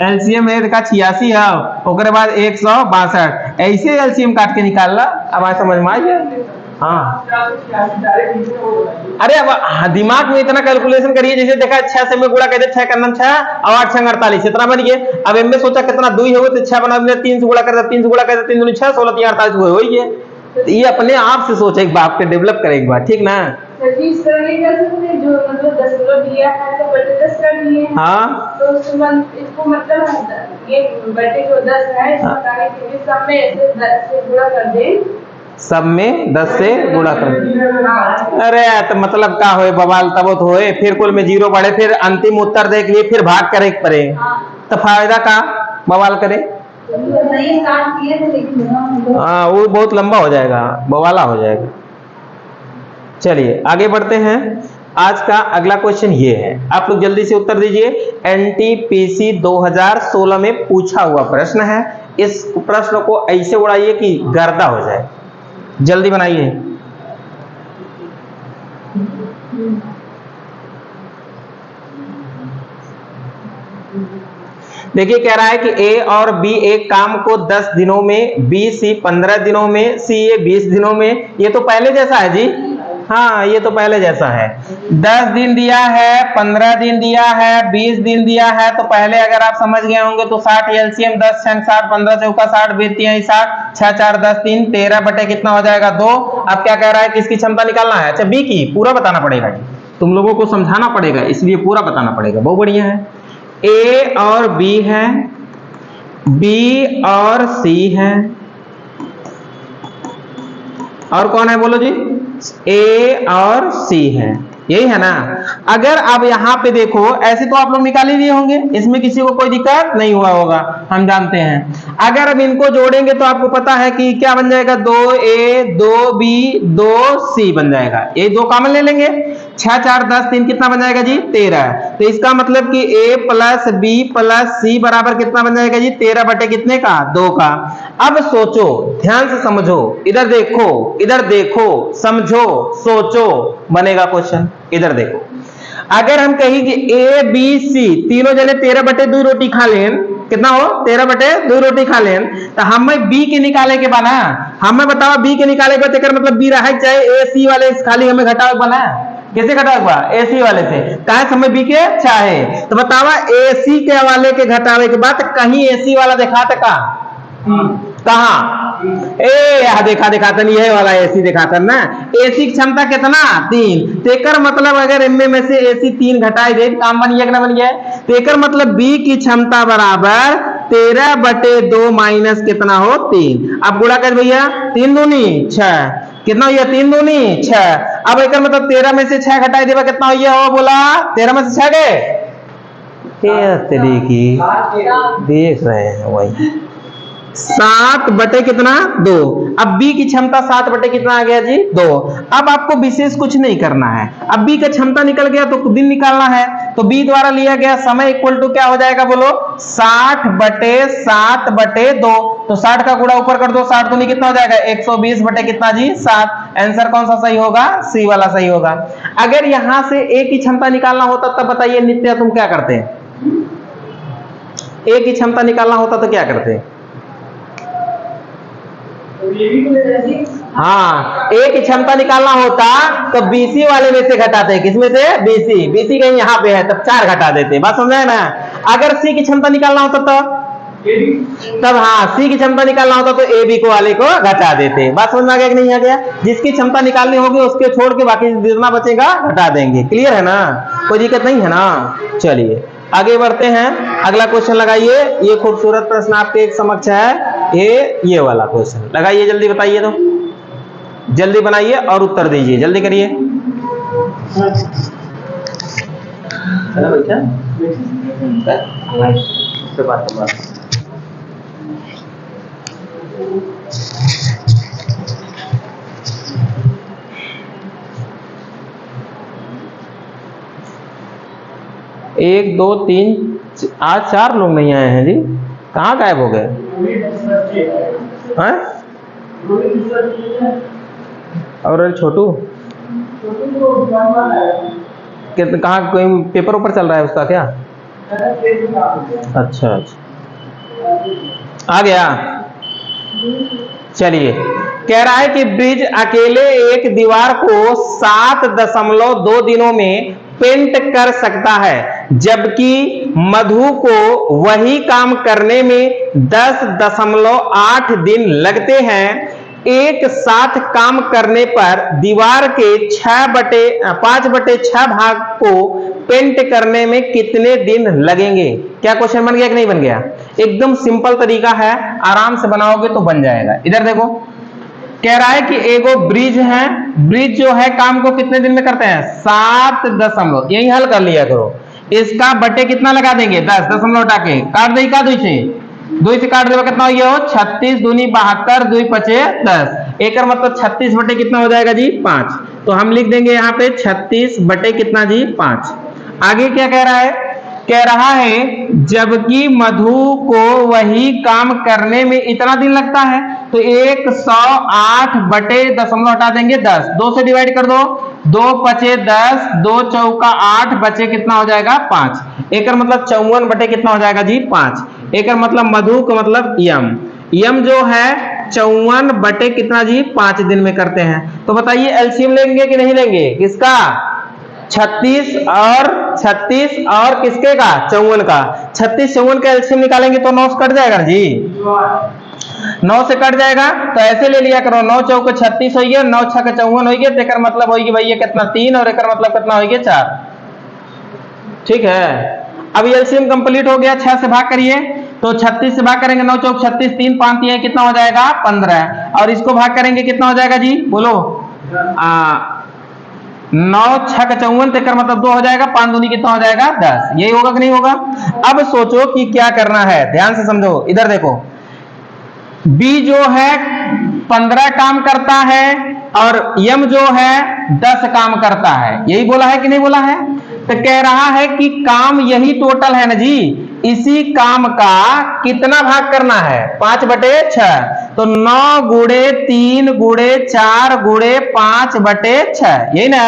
एलसीएम है देखा 86 है, ओकरे बाद 162, ऐसे एलसीएम काट के निकाल ला। अब आज समझ में आई है? हाँ। अरे अब दिमाग में इतना कैलकुलेशन करिए, जैसे देखा 6 से में गुणा कर दे, 6 का नाम 6 और 8 6 48, इतना बन गया। अब इनमें सोचा कितना 2 हो तो 6 बना, 3 से गुणा कर दे, 3 से गुणा कर दे, 3 दूनी 6, 16 3 48 हो ही है। ये अपने आप से सोचा, एक बाप के डेवलप करे एक बार, ठीक ना? जो मतलब 10 दिया है तो बटे 10 कर दिए। हाँ, तो इसको मतलब ये बटे जो 10 है इसको बताने के लिए सब में ऐसे 10 से गुणा कर दे, सब में 10 से गुणा कर दे। अरे तो मतलब का होए बवाल तब तो होए, फिर कुल में 0 बढ़े, फिर अंतिम उत्तर देख लिए, फिर भाग करे पड़े, तो फायदा का बवाल करे? हाँ, वो बहुत लंबा हो जाएगा, बवाला हो जाएगा। चलिए आगे बढ़ते हैं। आज का अगला क्वेश्चन ये है, आप लोग जल्दी से उत्तर दीजिए। एनटीपीसी 2016 में पूछा हुआ प्रश्न है। इस प्रश्न को ऐसे उड़ाइए कि गर्दा हो जाए, जल्दी बनाइए। देखिए कह रहा है कि ए और बी एक काम को 10 दिनों में, बी सी 15 दिनों में, सी ए 20 दिनों में। ये तो पहले जैसा है जी, हाँ ये तो पहले जैसा है। 10 दिन दिया है, 15 दिन दिया है, 20 दिन दिया है, तो पहले अगर आप समझ गए होंगे तो 60 एलसीएम 10 6 60, 15 चौका 60, 20 3 60, 6 4 10 3 13 बटे कितना हो जाएगा? 2। अब क्या कह रहा है, किसकी क्षमता निकालना है? अच्छा बी की, पूरा बताना पड़ेगा। तुम लोगों को समझाना पड़ेगा, इसलिए पूरा बताना पड़ेगा। बहुत बढ़िया है। ए और बी है, बी और सी है, और कौन है बोलो जी? ए और सी है, यही है ना। अगर अब यहाँ पे देखो, ऐसे तो आप लोग निकाल ही लिए होंगे, इसमें किसी को कोई दिक्कत नहीं हुआ होगा, हम जानते हैं। अगर अब इनको जोड़ेंगे तो आपको पता है कि क्या बन जाएगा, 2a 2b 2c बन जाएगा। ये दो कॉमन ले लेंगे, 6 4 10 3 कितना बन जाएगा जी? 13। तो इसका मतलब कि a प्लस बी प्लस सी बराबर कितना बन जाएगा जी? 13 बटे कितने का? 2 का। अब सोचो, ध्यान से समझो, इधर देखो, इधर देखो, समझो, सोचो, बनेगा क्वेश्चन। इधर देखो, अगर हम कहें कि ए बी सी तीनों जने 13 बटे 2 रोटी खा लें, कितना हो? 13 बटे 2 रोटी खा लें, तो हमें बी के निकाले के बना, हमें बताओ बी के निकाले के तेकर मतलब बी रहा चाहे ए सी वाले खाली हमें घटाओ बना, कैसे घटाओ? ए सी वाले से, कहा हमें बी के चाहे, तो बतावा ए सी के वाले के घटावे के बाद कहीं ए सी वाला दिखाते का? कहा? ए यह देखा ये वाला एसी दिखाता ना। एसी की क्षमता कितना? 3। तेकर मतलब अगर इनमें में से एसी 3 घटाई दे, काम बन गया कि ना बन गया? तेकर मतलब बी की क्षमता बराबर 13 बटे 2 माइनस कितना हो? 3। अब गुणा कर भैया, 3 दूनी 6, कितना हुआ? 3 दूनी 6। अब एक मतलब 13 में से 6 घटाई देगा, कितना हुआ हो? बोला 13 में से 6 गए, देख रहे हैं वही 7 बटे कितना? 2। अब बी की क्षमता 7 बटे कितना आ गया जी? 2। अब आपको विशेष कुछ नहीं करना है, अब बी का क्षमता निकल गया तो दिन निकालना है, तो बी द्वारा लिया गया समय इक्वल टू क्या हो जाएगा बोलो? 60 बटे 7 बटे 2। तो 60 का गुणा ऊपर कर दो, 60 दूनी कितना हो जाएगा? 120 बटे कितना जी? 7। आंसर कौन सा सही होगा? सी वाला सही होगा। अगर यहां से ए की क्षमता निकालना होता तब बताइए नित्य तुम क्या करते? ए की क्षमता निकालना होता तो क्या करते? हाँ, ए की क्षमता निकालना होता तो बीसी वाले में से घटाते हैं, किसमें से? बीसी। बीसी कहीं यहाँ पे है तब 4 घटा देते, बात समझे ना। अगर सी की क्षमता निकालना होता तब हाँ, सी की क्षमता निकालना होता तो ए बी को वाले को घटा देते। बात समझ में आ गया कि नहीं आ गया? जिसकी क्षमता निकालनी होगी उसके छोड़ के बाकी जितना बचेगा घटा देंगे। क्लियर है ना? कोई दिक्कत नहीं है ना? चलिए आगे बढ़ते हैं, अगला क्वेश्चन लगाइए। ये खूबसूरत प्रश्न आपके एक समक्ष है, ये वाला क्वेश्चन लगाइए, जल्दी बताइए, तो जल्दी बनाइए और उत्तर दीजिए, जल्दी करिए। एक दो तीन, आज 4 लोग नहीं आए हैं जी, कहाँ गायब हो गए? और छोटू कहाँ, कोई पेपर ऊपर चल रहा है उसका क्या? अच्छा आ गया। चलिए, कह रहा है कि ब्रिज अकेले एक दीवार को 7.2 दिनों में पेंट कर सकता है, जबकि मधु को वही काम करने में 10.8 दिन लगते हैं। एक साथ काम करने पर दीवार के 5/6 भाग को पेंट करने में कितने दिन लगेंगे? क्या क्वेश्चन बन गया कि नहीं बन गया? एकदम सिंपल तरीका है, आराम से बनाओगे तो बन जाएगा। इधर देखो, कह रहा है कि एगो ब्रिज है, ब्रिज जो है काम को कितने दिन में करते हैं? 7 यही हल कर लिया करो। इसका बटे कितना लगा देंगे? 10 दशमलव हटा के काट दे, का 2 से काट देगा, कितना हो गया? 36 दूनी 72, 2 पचे 10। एक मतलब 36 बटे कितना हो जाएगा जी? 5। तो हम लिख देंगे यहाँ पे 36 बटे कितना जी? 5। आगे क्या कह रहा है? कह रहा है जबकि मधु को वही काम करने में इतना दिन लगता है, तो 108 बटे दशमलव हटा देंगे 10, 2 से डिवाइड कर दो, 2 पचे 10, 2 चौका 8, बचे कितना हो जाएगा? 5। एक मतलब 54 बटे कितना हो जाएगा जी? 5। एक मतलब मधु का मतलब यम जो है 54 बटे कितना जी? 5 दिन में करते हैं। तो बताइए एलसीएम लेंगे कि नहीं लेंगे? किसका? 36 और किसके का? 54 का। 36 54 का एलसीएम निकालेंगे तो 9 कट जाएगा जी। 9 से कट जाएगा तो ऐसे ले लिया करो, 9 चौके 36 हो गया, 9 छक 54 हो गया, तो एकर मतलब होगी भैया कितना 3 और एकर मतलब कितना हो गया 4। ठीक है, अब एलसीएम कंप्लीट हो गया, 6 से भाग करिए तो 36 से भाग करेंगे, 9 चौक 36, 3 5 3 कितना हो जाएगा 15, और इसको भाग करेंगे कितना हो जाएगा जी बोलो 9 छक 54, तेकर मतलब 2 हो जाएगा, 5 दूनी कितना हो जाएगा 10। यही होगा कि नहीं होगा? अब सोचो कि क्या करना है, ध्यान से समझो, इधर देखो बी जो है 15 काम करता है और यम जो है 10 काम करता है, यही बोला है कि नहीं बोला है? तो कह रहा है कि काम यही टोटल है ना जी, इसी काम का कितना भाग करना है 5/6, तो 9 गुणे 3 गुणे 4 गुणे 5/6, यही ना?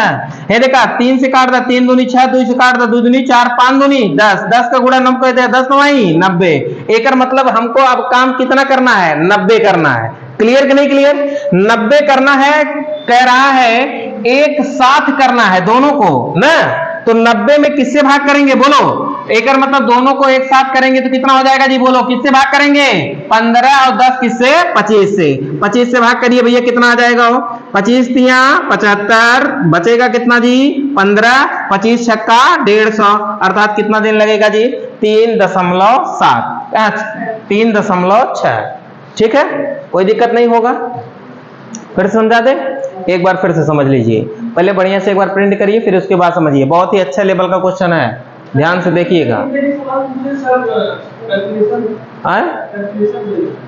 ये देखा 3 से काट दा 3 दूनी 6, 2 से काट दा 2 दूनी 4, 5 दूनी 10, 10 का गुणा 9 कर दे 10 9 90, एकर मतलब हमको अब काम कितना करना है 90 करना है। क्लियर कि नहीं क्लियर? 90 करना है, कह रहा है एक साथ करना है दोनों को ना, तो 90 में किससे भाग करेंगे बोलो? एक मतलब दोनों को एक साथ करेंगे तो कितना हो जाएगा जी बोलो? किससे भाग करेंगे? 15 और 10 किससे? 25 से। 25 से भाग करिए भैया, कितना आ जाएगा? 25 तिया 75, बचेगा कितना जी 15, 25 छक्का 150, अर्थात कितना दिन लगेगा जी 3.7, 3.6। ठीक है, कोई दिक्कत नहीं होगा। फिर समझा दे, एक बार फिर से समझ लीजिए, पहले बढ़िया से एक बार प्रिंट करिए फिर उसके बाद समझिए, बहुत ही अच्छा लेवल का क्वेश्चन है, ध्यान से देखिएगा।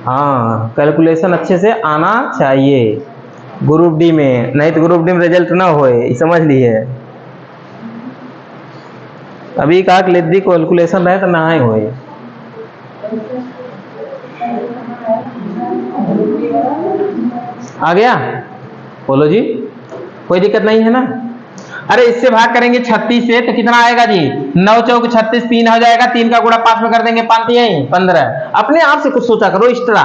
हाँ, कैलकुलेशन अच्छे से आना चाहिए ग्रुप डी में, नहीं तो ग्रुप डी में रिजल्ट ना होए, समझ लिए। अभी का लेदी कैलकुलेशन रहे तो ना ही होए। आ गया? बोलो जी, कोई दिक्कत नहीं है ना? अरे इससे भाग करेंगे 36 से तो कितना आएगा जी 9 चौक 36, 3 हो जाएगा, 3 का गुणा 5 में कर देंगे 5 3 15। अपने आप से कुछ सोचा करो एक्स्ट्रा।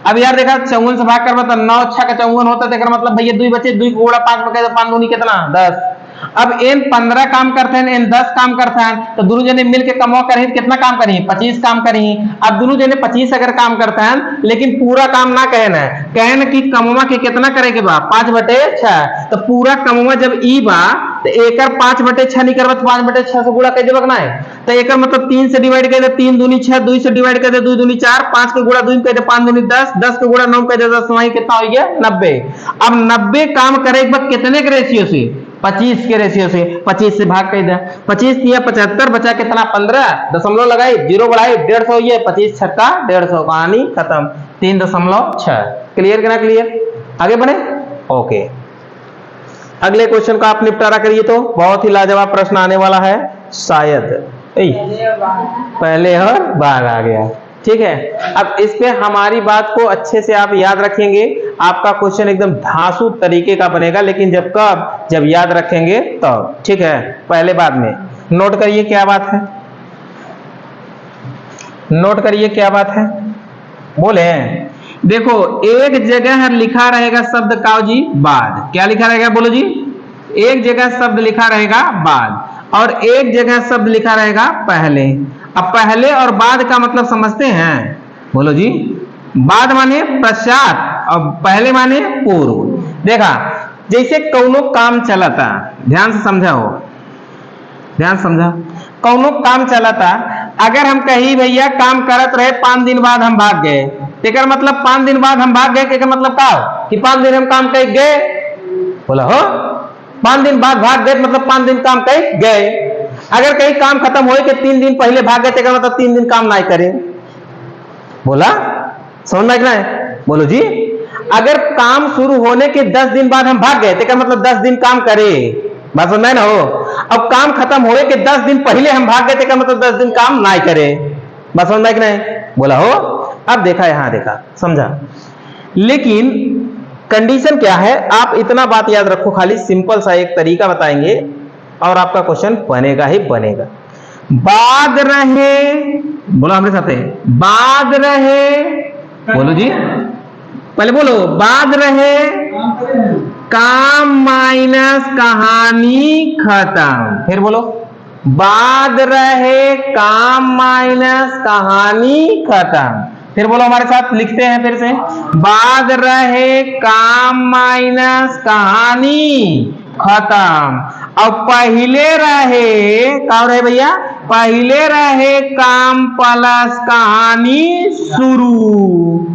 अब यार देखा 54 से भाग कर मतलब 9 6 का 54 होता है, मतलब भैया 2 बचे, 2 का गुणा 5 में कर दे 5 दूनी कितना 10। अब इन 15 काम करते हैं, इन 10 काम करते हैं, तो दोनों जने मिलकर कमवा करें कितना काम करें 25 काम करें। अब दोनों जने 25 अगर काम करते हैं लेकिन पूरा काम ना कहना है, कहना कि कमवा के कितना करेंगे बा 5/6, तो पूरा कमवा जब ई बा तो एकर 5/6 नहीं करवा तो 5/6 से गुणा कैसे बगना है, तो एकर मतलब 3 से डिवाइड कर दे 3 दूनी 6, 2 से डिवाइड कर दे 2 दूनी 4, 5 के गुणा 2 कर दे 5 दूनी 10, 10 के गुणा 9 कर दे 10, वही कितना हो गया 90। अब 90 काम करे एक बार कितने के रेशियो से 25 के रेशियो से, 25 से भाग कर दे, 25 तिया 75, बचा कितना 15, दशमलव लगाई 0 बढ़ाई 150, ये 25 छक्का 150, कहानी खत्म 3.6। क्लियर कि ना क्लियर? आगे बढ़े, ओके। अगले क्वेश्चन का आप निपटारा करिए, तो बहुत ही लाजवाब प्रश्न आने वाला है शायद, पहले और बाद आ गया। ठीक है, अब इस पे हमारी बात को अच्छे से आप याद रखेंगे, आपका क्वेश्चन एकदम धांसू तरीके का बनेगा, लेकिन जब याद रखेंगे तब। ठीक है, पहले बाद में नोट करिए क्या बात है, नोट करिए क्या बात है, बोले देखो एक जगह लिखा रहेगा शब्द काव जी बाद, क्या लिखा रहेगा बोलो जी? एक जगह शब्द लिखा रहेगा बाद और एक जगह शब्द लिखा रहेगा पहले। अब पहले और बाद का मतलब समझते हैं, बोलो जी? बाद माने पश्चात और पहले माने पूर्व। देखा जैसे कौनो काम चलाता, ध्यान से समझाओ, ध्यान समझा, कौनो काम चलाता, अगर हम कही भैया काम करत रहे 5 दिन बाद हम भाग गए, तेकर मतलब 5 दिन बाद हम भाग गए, तेकर मतलब का कि 5 दिन हम काम कर गए, बोला हो 5 दिन बाद भाग गए मतलब 5 दिन काम कर गए। अगर कहीं काम खत्म हो के 3 दिन पहले भाग गए, तेकर मतलब 3 दिन काम नहीं करे, बोला समझ में है? बोलो जी, अगर काम शुरू होने के 10 दिन बाद हम भाग गए, तेकर मतलब 10 दिन काम करे, बात समझ में ना हो। अब काम खत्म होए के 10 दिन पहले हम भाग गए, तेकर मतलब 10 दिन काम नहीं करे, बात समझ में नहीं? बोला हो। अब देखा, यहां देखा, समझा, लेकिन कंडीशन क्या है, आप इतना बात याद रखो, खाली सिंपल सा एक तरीका बताएंगे और आपका क्वेश्चन बनेगा ही बनेगा। बाद रहे, बोलो हमारे साथ है, बाद रहे, बोलो जी, पहले बोलो, बाद रहे काम माइनस कहानी खत्म, फिर बोलो, बाद रहे काम माइनस कहानी खत्म। फिर बोलो हमारे साथ, लिखते हैं फिर से। बाद रहे काम माइनस कहानी खत्म। अब पहले रहे, क्या रहे भैया, पहले रहे काम प्लस कहानी शुरू।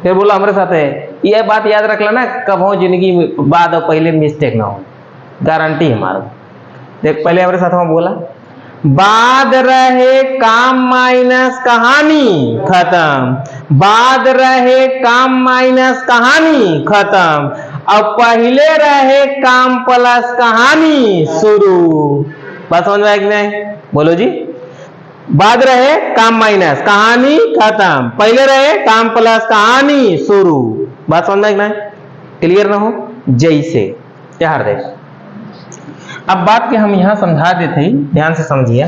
फिर बोलो हमारे साथ है, यह बात याद रख लेना, कब हो जिंदगी में बाद और पहले मिस्टेक ना हो, गारंटी है हमारा। देख पहले हमारे साथ हम बोला, बाद रहे काम माइनस कहानी खत्म, बाद रहे काम माइनस कहानी खत्म। अब पहले रहे काम प्लस कहानी शुरू। बात समझ में आएगी नहीं? बोलो जी। बाद रहे काम माइनस कहानी खत्म, पहले रहे काम प्लस कहानी शुरू। बात समझ में आएगी नहीं? क्लियर ना हो? जैसे यार देख, अब बात के हम यहां समझा देते हैं, ध्यान से समझिए।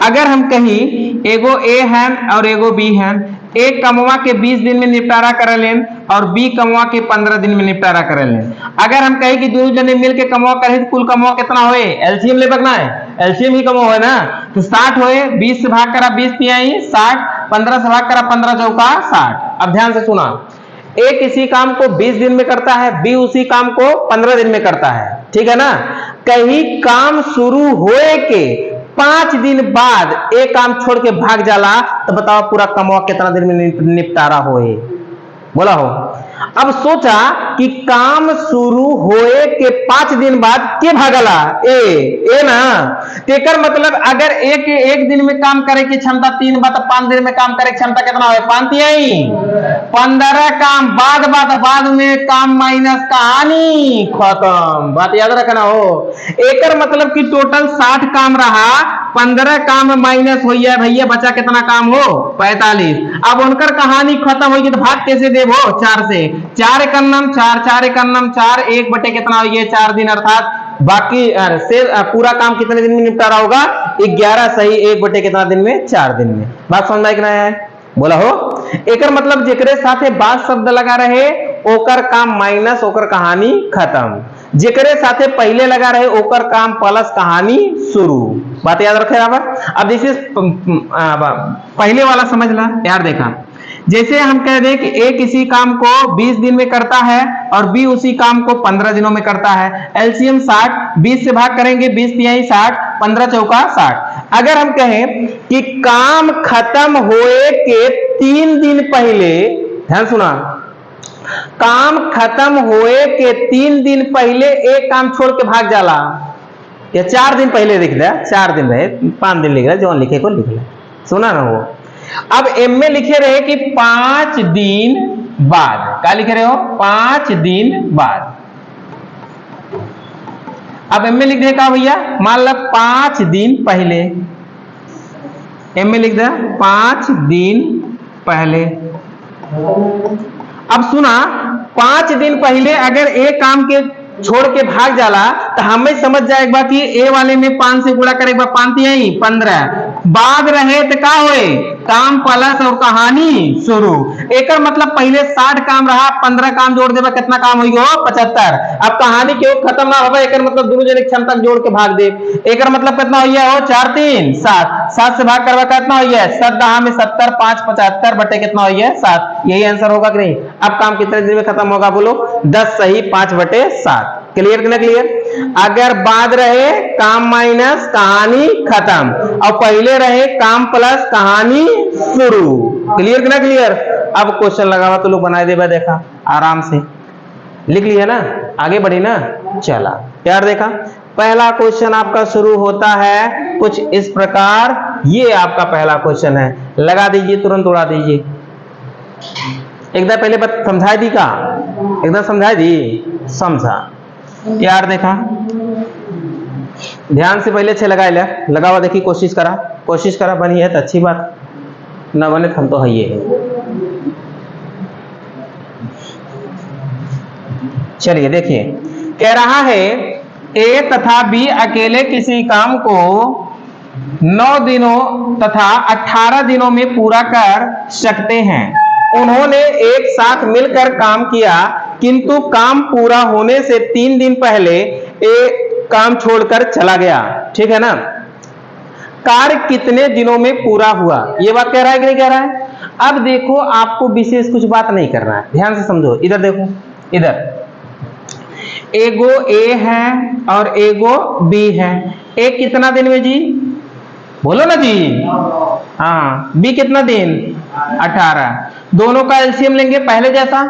अगर हम कहीं एगो ए है और एगो बी है, ए कमवा के 20 दिन में निपटारा कर लें और बी कमवा के 15 दिन में निपटारा कर लें। अगर हम कहें कि दोनों जने मिल के कमवा करें तो कुल कमवा कितना होए, एलसीएम ले बकना है, एलसीएम ही कमवा है ना, तो 60 होए, 20 से भाग करा 20 तिहाई 60, 15 से भाग करा 15 चौका 60। अब ध्यान से सुना, ए किसी काम को 20 दिन में करता है, बी उसी काम को 15 दिन में करता है, ठीक है ना। कहीं काम शुरू होए के 5 दिन बाद एक काम छोड़ के भाग जाला, तो बताओ पूरा कमवा कितना दिन में निपटारा होए, बोला हो। अब सोचा कि काम शुरू होए के 5 दिन बाद के भागला, ए ना, तेकर मतलब अगर एक दिन में काम करे की क्षमता 3 बात, 5 दिन में काम करे की क्षमता कितना हो, 5 तिहाई 15 काम बाद में काम माइनस कहानी खत्म। बात याद रखना हो, एकर मतलब कि टोटल 60 काम रहा, 15 काम माइनस हो भैया, बचा कितना काम हो, 45। अब उनकर कहानी खत्म होगी तो भाग कैसे देव हो, 4 से, 4 एकन्नम 4, 4 एकन्नम 4, 1 बटे कितना हो, 4 दिन, अर्थात बाकी से पूरा काम कितने दिन में निपटारा होगा, 11 सही 1 बटे कितना दिन में, 4 दिन में। बात समझ में कितना है, बोला हो। एकर मतलब जेकरे साथे बाद शब्द लगा रहे ओकर काम माइनस ओकर कहानी खत्म, जेकरे साथे पहले लगा रहे ओकर काम प्लस कहानी शुरू। बात याद रखे। अब जैसे पहले वाला समझ ला यार, देखा जैसे हम कह दें कि ए किसी काम को 20 दिन में करता है और बी उसी काम को 15 दिनों में करता है। एलसीएम 60, 20 से भाग करेंगे 20 तिहाई 60, 15 चौका 60। अगर हम कहें कि काम खत्म होए के 3 दिन पहले, ध्यान सुना, काम खत्म होए के 3 दिन पहले एक काम छोड़ के भाग जाला, या 4 दिन पहले लिख दे, 4 दिन रहे 5 दिन लिख रहे, जो लिखे को लिख ले, सुना ना हो। अब एम में लिखे रहे कि 5 दिन बाद, क्या लिखे रहे हो, 5 दिन बाद। अब एम में लिख दे का भैया, मान लो 5 दिन पहले, एम में लिख दे 5 दिन पहले। अब सुना, 5 दिन पहले अगर एक काम के छोड़ के भाग जाला तो हमें समझ जाएगा कि ए वाले में 5 से गुणा करेगा, 5 तिहाई 15, बाद रहे तो क्या होए, काम प्लस और कहानी शुरू। एकर मतलब पहले 60 काम रहा, 15 काम जोड़ देगा कितना काम हो, 75। अब कहानी क्यों खत्म ना होगा, एकर मतलब दोनों जने क्षमता जोड़ के भाग दे। एकर मतलब कितना हो, 4 3 7, 7 से भाग करवा कितना हो, 7 दहा में 70, 5 75 बटे कितना हो, 7। यही आंसर होगा कि नहीं। अब काम कितने दिन में खत्म होगा, बोलो 10 सही 5 बटे 7। क्लियर कि ना क्लियर। अगर बाद रहे काम माइनस कहानी खत्म और पहले रहे काम प्लस कहानी शुरू। क्लियर कि ना क्लियर। अब क्वेश्चन लगा हुआ तो लोग बनाए देगा, देखा आराम से लिख लिया ना, आगे बढ़ी ना। चला यार, देखा पहला क्वेश्चन आपका शुरू होता है कुछ इस प्रकार। ये आपका पहला क्वेश्चन है, लगा दीजिए, तुरंत उड़ा दीजिए। एकदम पहले बात समझा दी का, एकदम समझा दी, समझा यार। देखा ध्यान से पहले अच्छे लगाए ले, लगा हुआ देखी, कोशिश करा बनी है तो अच्छी बात, न बने हम तो है ये। चलिए देखिए, कह रहा है ए तथा बी अकेले किसी काम को 9 दिनों तथा 18 दिनों में पूरा कर सकते हैं। उन्होंने एक साथ मिलकर काम किया, किंतु काम पूरा होने से 3 दिन पहले एक काम छोड़कर चला गया, ठीक है ना। कार्य कितने दिनों में पूरा हुआ, ये बात कह रहा है कि नहीं कह रहा है। अब देखो आपको विशेष कुछ बात नहीं करना है, ध्यान से समझो। इधर देखो, इधर एगो ए है और एगो बी है। ए कितना दिन में जी, बोलो ना जी। हाँ, बी कितना दिन, 18। दोनों का एलसीएम लेंगे पहले जैसा,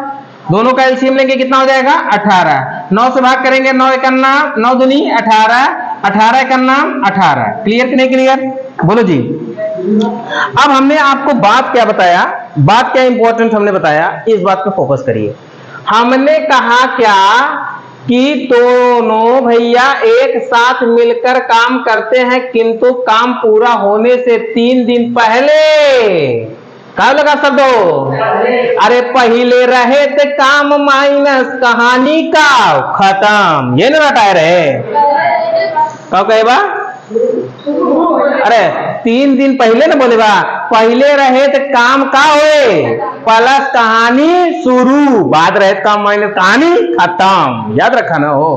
दोनों का एलसीएम लेंगे, कितना हो जाएगा 18। 9 से भाग करेंगे, 9 एकन्ना 9 दूनी 18, 18 एकन्ना 18। क्लियर कि नहीं क्लियर, बोलो जी। अब हमने आपको बात क्या बताया, बात क्या इंपॉर्टेंट हमने बताया, इस बात पे फोकस करिए। हमने कहा क्या कि दोनों भैया एक साथ मिलकर काम करते हैं, किंतु काम पूरा होने से 3 दिन पहले, क्या लगा शब्दों, अरे पहले रहे थे काम माइनस कहानी का खत्म, ये ना रटाए रहे कहो कहे बा, अरे 3 दिन पहले ना बोले बा, पहले रहे थे काम का होए प्लस कहानी शुरू, बाद रहे काम माइनस कहानी खत्म, याद रखा ना हो।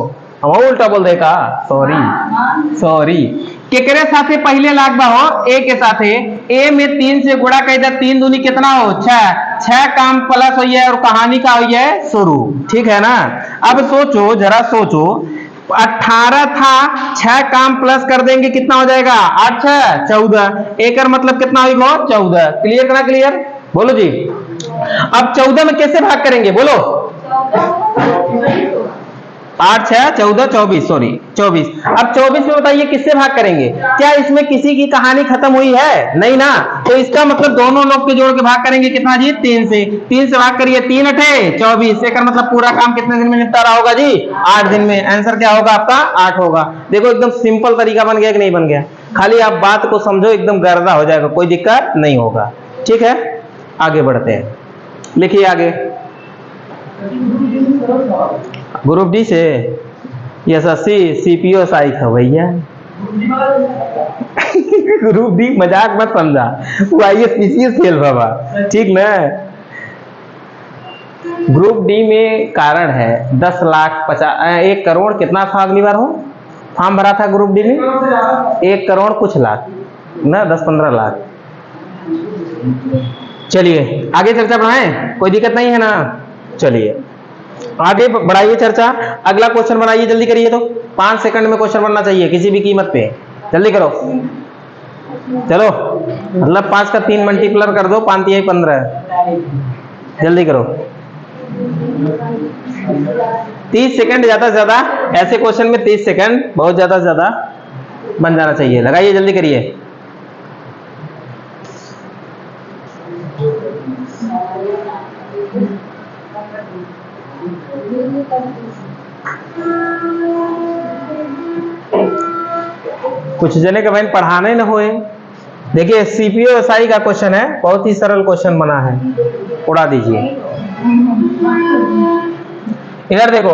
हम उल्टा बोल दे का, सॉरी। केकरे साथे पहले लाग बा हो, ए के साथे। ए में 3 से गुणा कर दे, 3 दूनी कितना हो 6 काम प्लस हुई है और कहानी का हुई है शुरू, ठीक है ना। अब सोचो, जरा सोचो, 18 था, 6 काम प्लस कर देंगे कितना हो जाएगा 8 6 14, एक मतलब कितना होगा 14। क्लियर करना, क्लियर, बोलो जी। अब 14 में कैसे भाग करेंगे बोलो, 8 6 14 24, सॉरी 24। अब 24 में बताइए किससे भाग करेंगे, क्या इसमें किसी की कहानी खत्म हुई है, नहीं ना, तो इसका मतलब दोनों लोग के जोड़ के भाग करेंगे कितना जी 3 से। 3 से भाग करिए, 3 8 24, एक मतलब पूरा काम कितने दिन में निपटा रहा होगा जी 8 दिन में। आंसर क्या होगा आपका 8 होगा। देखो एकदम सिंपल तरीका बन गया कि नहीं बन गया, खाली आप बात को समझो, एकदम गर्दा हो जाएगा, कोई दिक्कत नहीं होगा, ठीक है। आगे बढ़ते हैं, लिखिए आगे। ग्रुप डी से एसएससी सीपीओ साइक है भैया। ग्रुप डी मजाक मत समझा, वो आईएएस पीसीएस फेल बाबा, ठीक ना। ग्रुप डी में कारण है 10 लाख 1 करोड़ कितना था, अगली बार हो फॉर्म भरा था ग्रुप डी में 1 करोड़ कुछ लाख ना, 10-15 लाख। चलिए आगे चर्चा बढ़ाएं, कोई दिक्कत नहीं है ना। चलिए आगे बढ़ाइए चर्चा, अगला क्वेश्चन बनाइए, जल्दी करिए। तो 5 सेकंड में क्वेश्चन बनना चाहिए किसी भी कीमत पे, जल्दी करो। चलो मतलब 5 का 3 मल्टीप्लर कर दो, 5 3 15, जल्दी करो। 30 सेकंड ज्यादा से ज्यादा, ऐसे क्वेश्चन में 30 सेकंड बहुत ज्यादा से ज्यादा बन जाना चाहिए। लगाइए, जल्दी करिए। कुछ जने के बहन पढ़ाने न होए। देखिए सीपीओ एसआई का क्वेश्चन है, बहुत ही सरल क्वेश्चन बना है, उड़ा दीजिए। इधर देखो,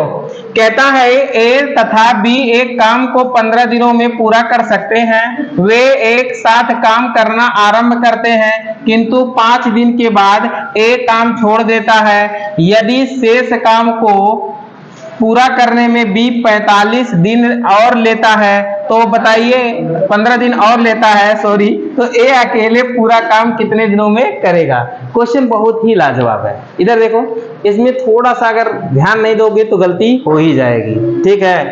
कहता है ए तथा बी एक काम को 15 दिनों में पूरा कर सकते हैं। वे एक साथ काम करना आरंभ करते हैं, किंतु 5 दिन के बाद ए काम छोड़ देता है। यदि शेष काम को पूरा करने में बी 45 दिन और लेता है, तो बताइए 15 दिन और लेता है, सॉरी, तो ए अकेले पूरा काम कितने दिनों में करेगा। क्वेश्चन बहुत ही लाजवाब है। इधर देखो, इसमें थोड़ा सा अगर ध्यान नहीं दोगे तो गलती हो ही जाएगी, ठीक है।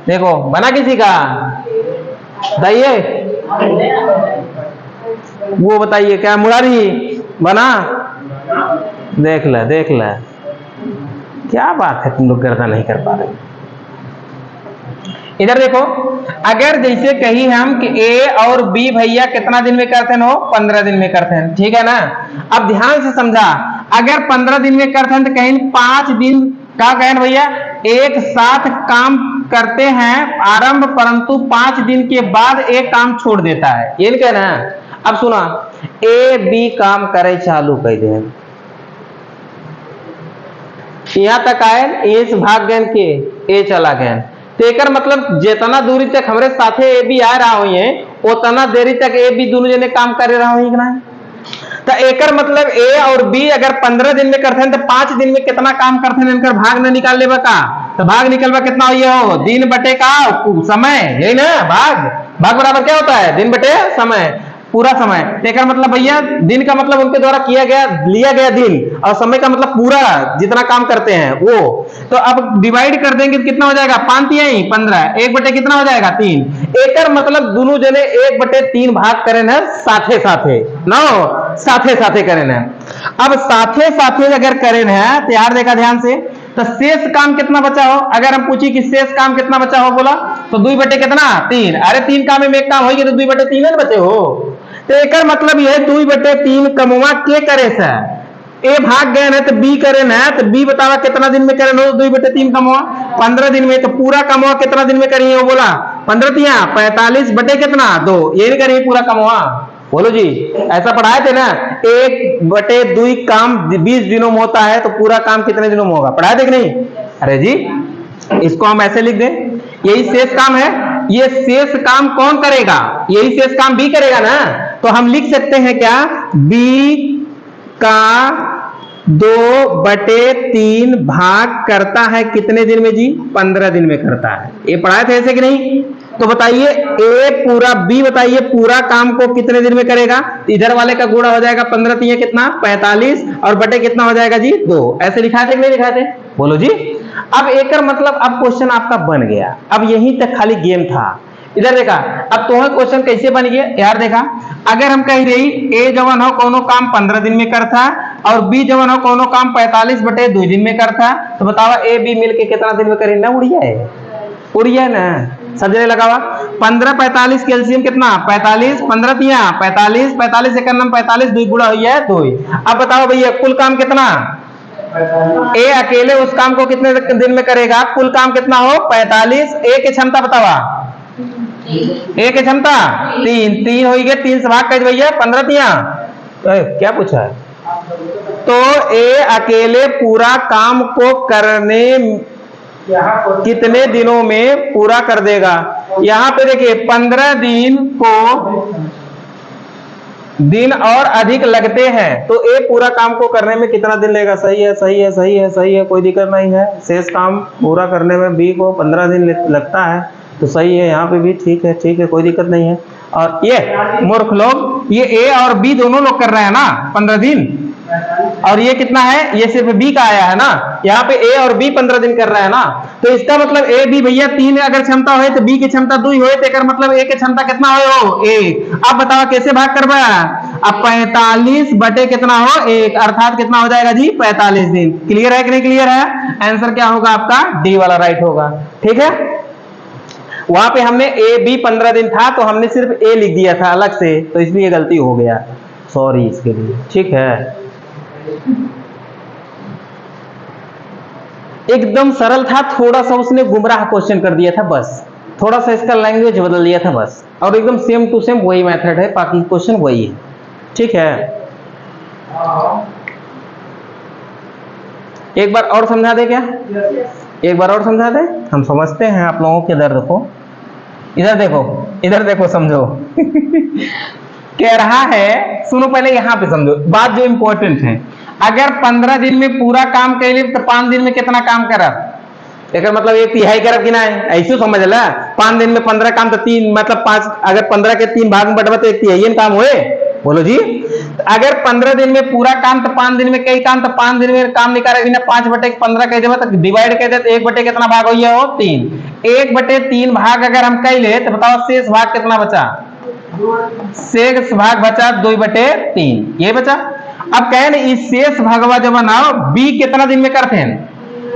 देखो बना किसी का, बताइए, वो बताइए क्या मुरारी बना, देख ला देख ला, क्या बात है तुम लोग गर्दा नहीं कर पा रहे। इधर देखो, अगर जैसे कही हम कि ए और बी भैया कितना दिन में करते हैं, 15 दिन में करते हैं, ठीक है ना। अब ध्यान से समझा, अगर 15 दिन में करते हैं तो कहीं 5 दिन का कहें भैया एक साथ काम करते हैं आरंभ, परंतु 5 दिन के बाद एक काम छोड़ देता है, ये नहीं कहना है। अब सुना, ए बी काम करे चालू कर दे, यहां तक आए, इस भाग गए के ए चला गए, तेकर मतलब जितना दूरी तक हमारे साथे ए बी आ रहा हुई है, उतना देरी तक ए बी दोनों जने काम कर रहा हुई ना। तो एकर मतलब ए और बी अगर 15 दिन में करते हैं तो 5 दिन में कितना काम करते हैं, इनकर भाग न निकाल लेबा का, तो भाग निकलवा कितना हो, दिन बटे का समय, यही ना, भाग बराबर क्या होता है, दिन बटे समय। पूरा समय। देखा मतलब भैया दिन का मतलब उनके द्वारा लिया गया दिन, और समय का मतलब पूरा जितना काम करते हैं वो। तो अब डिवाइड कर देंगे तो कितना हो जाएगा, 5×3 = 15, 1 बटे कितना हो जाएगा 3। एकर मतलब दोनों जने 1/3 भाग करें है साथे साथे ना, साथे साथे करें है। अब साथे साथे अगर करें है तो यार देखा ध्यान से, तो शेष काम कितना बचा हो, अगर हम पूछी कि शेष काम कितना बचा हो, बोला तो 2/3। अरे 3 काम में 1 काम होगी तो 2/3 ना बचे हो। तो एक मतलब यह 2/3 कमवा के करे से ए भाग गए ना तो बी करे ना, तो बी बतावा कितना दिन में करे हो 2/3 कमवा 15 दिन में। तो पूरा कमवा कितना दिन में करिए हो, बोला 15×3 = 45 बटे कितना 2, ये नहीं करिए पूरा कमवा। बोलो जी, ऐसा पढ़ाए थे ना, 1/2 काम 20 दिनों में होता है, तो पूरा काम कितने दिनों में होगा, पढ़ाए थे कि नहीं। अरे जी इसको हम ऐसे लिख दें, यही शेष काम है, ये शेष काम कौन करेगा, यही शेष काम बी करेगा ना। तो हम लिख सकते हैं क्या, बी का 2/3 भाग करता है कितने दिन में जी, 15 दिन में करता है। ये पढ़ाए थे ऐसे कि नहीं। तो बताइए ए पूरा बी बताइए पूरा काम को कितने दिन में करेगा, इधर वाले का गुणा हो जाएगा 15×3 कितना 45, और बटे कितना हो जाएगा जी 2। ऐसे लिखा थे कि नहीं लिखा थे, बोलो जी। अब एक मतलब अब क्वेश्चन आपका बन गया। अब यहीं तक खाली गेम था। इधर देखा, अब तो क्वेश्चन कैसे बन गया यार, देखा अगर हम कह रही ए जवन हो कोनो काम 15 दिन में करता और बी जवन हो कोनो काम 45/2 दिन में करता, तो बतावा ए बी मिलके कितना दिन में करें ना, उड़िया ना, सब जगह लगावा। 15×45 कैल्सियम कितना 45, 15×3 = 45, 45 एक नंबर 45, 2 गुणा हुई है 2। अब बताओ भैया कुल काम कितना, ए अकेले उस काम को कितने दिन में करेगा, कुल काम कितना हो 45, ए की क्षमता बतावा, ए की क्षमता 3 हो गया, 3 से भाग कर भैया 15×3 क्या पूछा है। तो ए अकेले पूरा काम को करने कितने दिनों में पूरा कर देगा। यहां पे देखिए 15 दिन को दिन और अधिक लगते हैं, तो ए पूरा काम को करने में कितना दिन लेगा। सही है सही है सही है सही है, कोई दिक्कत नहीं है। शेष काम पूरा करने में बी को 15 दिन लगता है, तो सही है। यहाँ पे भी ठीक है कोई दिक्कत नहीं है। और ये मूर्ख लोग, ये ए और बी दोनों लोग कर रहे हैं ना 15 दिन, और ये कितना है, ये सिर्फ बी का आया है ना। यहाँ पे ए और बी 15 दिन कर रहा है ना, तो इसका मतलब ए बी भैया 3 अगर क्षमता हो तो बी की क्षमता 2 हो, तो मतलब ए की क्षमता कितना हो 1। अब बताओ कैसे भाग करवा, अब 45 बटे कितना हो 1, अर्थात कितना हो जाएगा जी 45 दिन। क्लियर है कि नहीं क्लियर है। आंसर क्या होगा आपका, डी वाला राइट होगा। ठीक है, वहां पे हमने ए बी 15 दिन था तो हमने सिर्फ ए लिख दिया था अलग से, तो इसलिए गलती हो गया, सॉरी इसके लिए। ठीक है, एकदम सरल था, थोड़ा सा उसने गुमराह क्वेश्चन कर दिया था बस, थोड़ा सा इसका लैंग्वेज बदल दिया था बस, और एकदम सेम टू सेम वही मेथड है, बाकी क्वेश्चन वही है। ठीक है, एक बार और समझा दे क्या, एक बार और समझा दे, हम समझते हैं आप लोगों के दर्द को। इधर देखो समझो कह रहा है, सुनो पहले यहाँ पे समझो बात जो इंपॉर्टेंट है। अगर 15 दिन में पूरा काम कर लिए तो 5 दिन में कितना काम करब, एक मतलब 1/3 करब कि नहीं, ऐसे समझ ला। 5 दिन में 15 काम तो 3 मतलब 5, अगर 15 के 3 भाग में बटवा तो 1/3 काम हुए। बोलो जी, अगर 15 दिन में पूरा काम तो 5 दिन में कई काम, तो 5 दिन में काम निकाले 5/15 कह देव तो डिवाइड कर दे, तो 1 बटे कितना भाग हो 3। 1/3 भाग अगर हम कह ले तो बताओ शेष भाग कितना बचा, शेष भाग बचा 2/3, ये बचा। अब कहे ना इस शेष भागवा जब बनाओ, बी कितना दिन में करते हैं,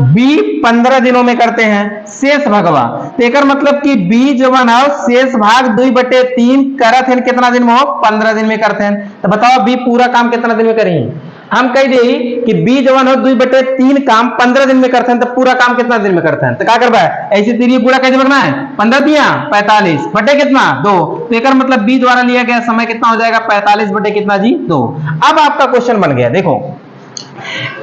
बी 15 दिनों में करते हैं शेष भागवा, तो एक मतलब कि बी जो बनाओ शेष भाग 2/3 करत है कितना दिन में हो 15 दिन में करते हैं। तो बताओ बी पूरा काम कितना दिन में करेंगे, हम कह दे कि बी जवान हो 2/3 काम 15 दिन में करते हैं, तो पूरा काम कितना दिन में करते हैं। तो क्या करवा है, ऐसे तीन पूरा कैसे बनना है, 15×3 = 45 बटे कितना 2, तो एक मतलब बी द्वारा लिया गया समय कितना हो जाएगा 45 बटे कितना जी 2। अब आपका क्वेश्चन बन गया, देखो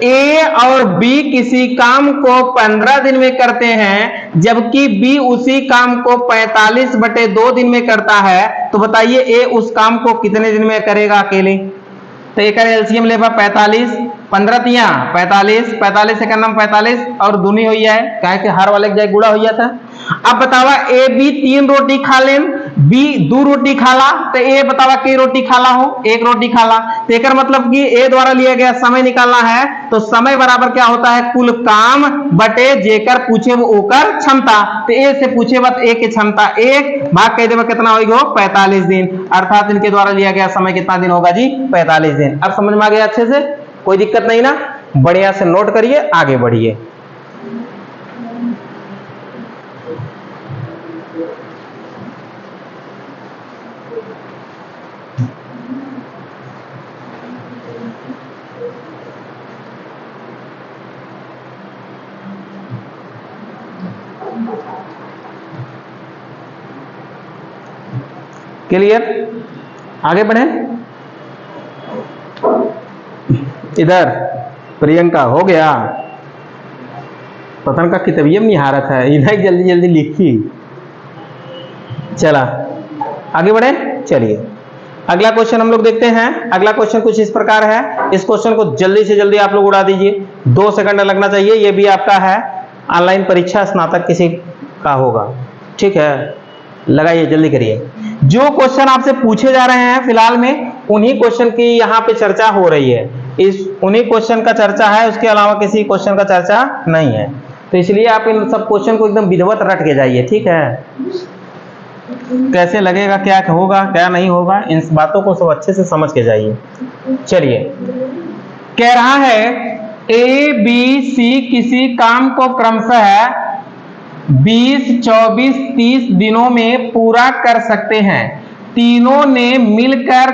ए और बी किसी काम को 15 दिन में करते हैं, जबकि बी उसी काम को 45/2 दिन में करता है, तो बताइए ए उस काम को कितने दिन में करेगा अकेले। तो एक एलसीएम लेबा 45, 15×3 = 45, 45 एक नंबर 45 और दूनी हो है, क्या कि हर वाले जाए गुड़ा हो था। अब बतावा ए बी 3 रोटी खा लें, बी 2 रोटी खाला तो ए बतावा कई रोटी खाला हो, 1 रोटी खाला। तो एक मतलब कि ए द्वारा लिया गया समय निकालना है, तो समय बराबर क्या होता है, कुल काम बटे जेकर पूछे वो ओकर क्षमता। तो ए से पूछे बात ए की क्षमता 1 भाग कह देगा कितना होगी, 45 दिन, अर्थात इनके द्वारा लिया गया समय कितना दिन होगा जी, 45 दिन। अब समझ में आ गया अच्छे से, कोई दिक्कत नहीं ना, बढ़िया से नोट करिए, आगे बढ़िए। क्लियर, आगे बढ़े। इधर प्रियंका हो गया, पतन का की तबीयत नहीं हारत है, इधर जल्दी जल्दी लिखी। चला आगे बढ़े, चलिए अगला क्वेश्चन हम लोग देखते हैं। अगला क्वेश्चन कुछ इस प्रकार है, इस क्वेश्चन को जल्दी से जल्दी आप लोग उड़ा दीजिए, 2 सेकंड लगना चाहिए। ये भी आपका है ऑनलाइन परीक्षा, स्नातक किसी का होगा, ठीक है, लगाइए जल्दी करिए। जो क्वेश्चन आपसे पूछे जा रहे हैं फिलहाल में, उन्हीं क्वेश्चन की यहाँ पे चर्चा हो रही है, इस उन्हीं क्वेश्चन का चर्चा है, उसके अलावा किसी क्वेश्चन का चर्चा नहीं है। तो इसलिए आप इन सब क्वेश्चन को एकदम विधिवत रट के जाइए, ठीक है। कैसे लगेगा, क्या होगा क्या नहीं होगा, इन बातों को सब अच्छे से समझ के जाइए। चलिए, कह रहा है ए बी सी किसी काम को क्रमशः 20, 24, 30 दिनों में पूरा कर सकते हैं। तीनों ने मिलकर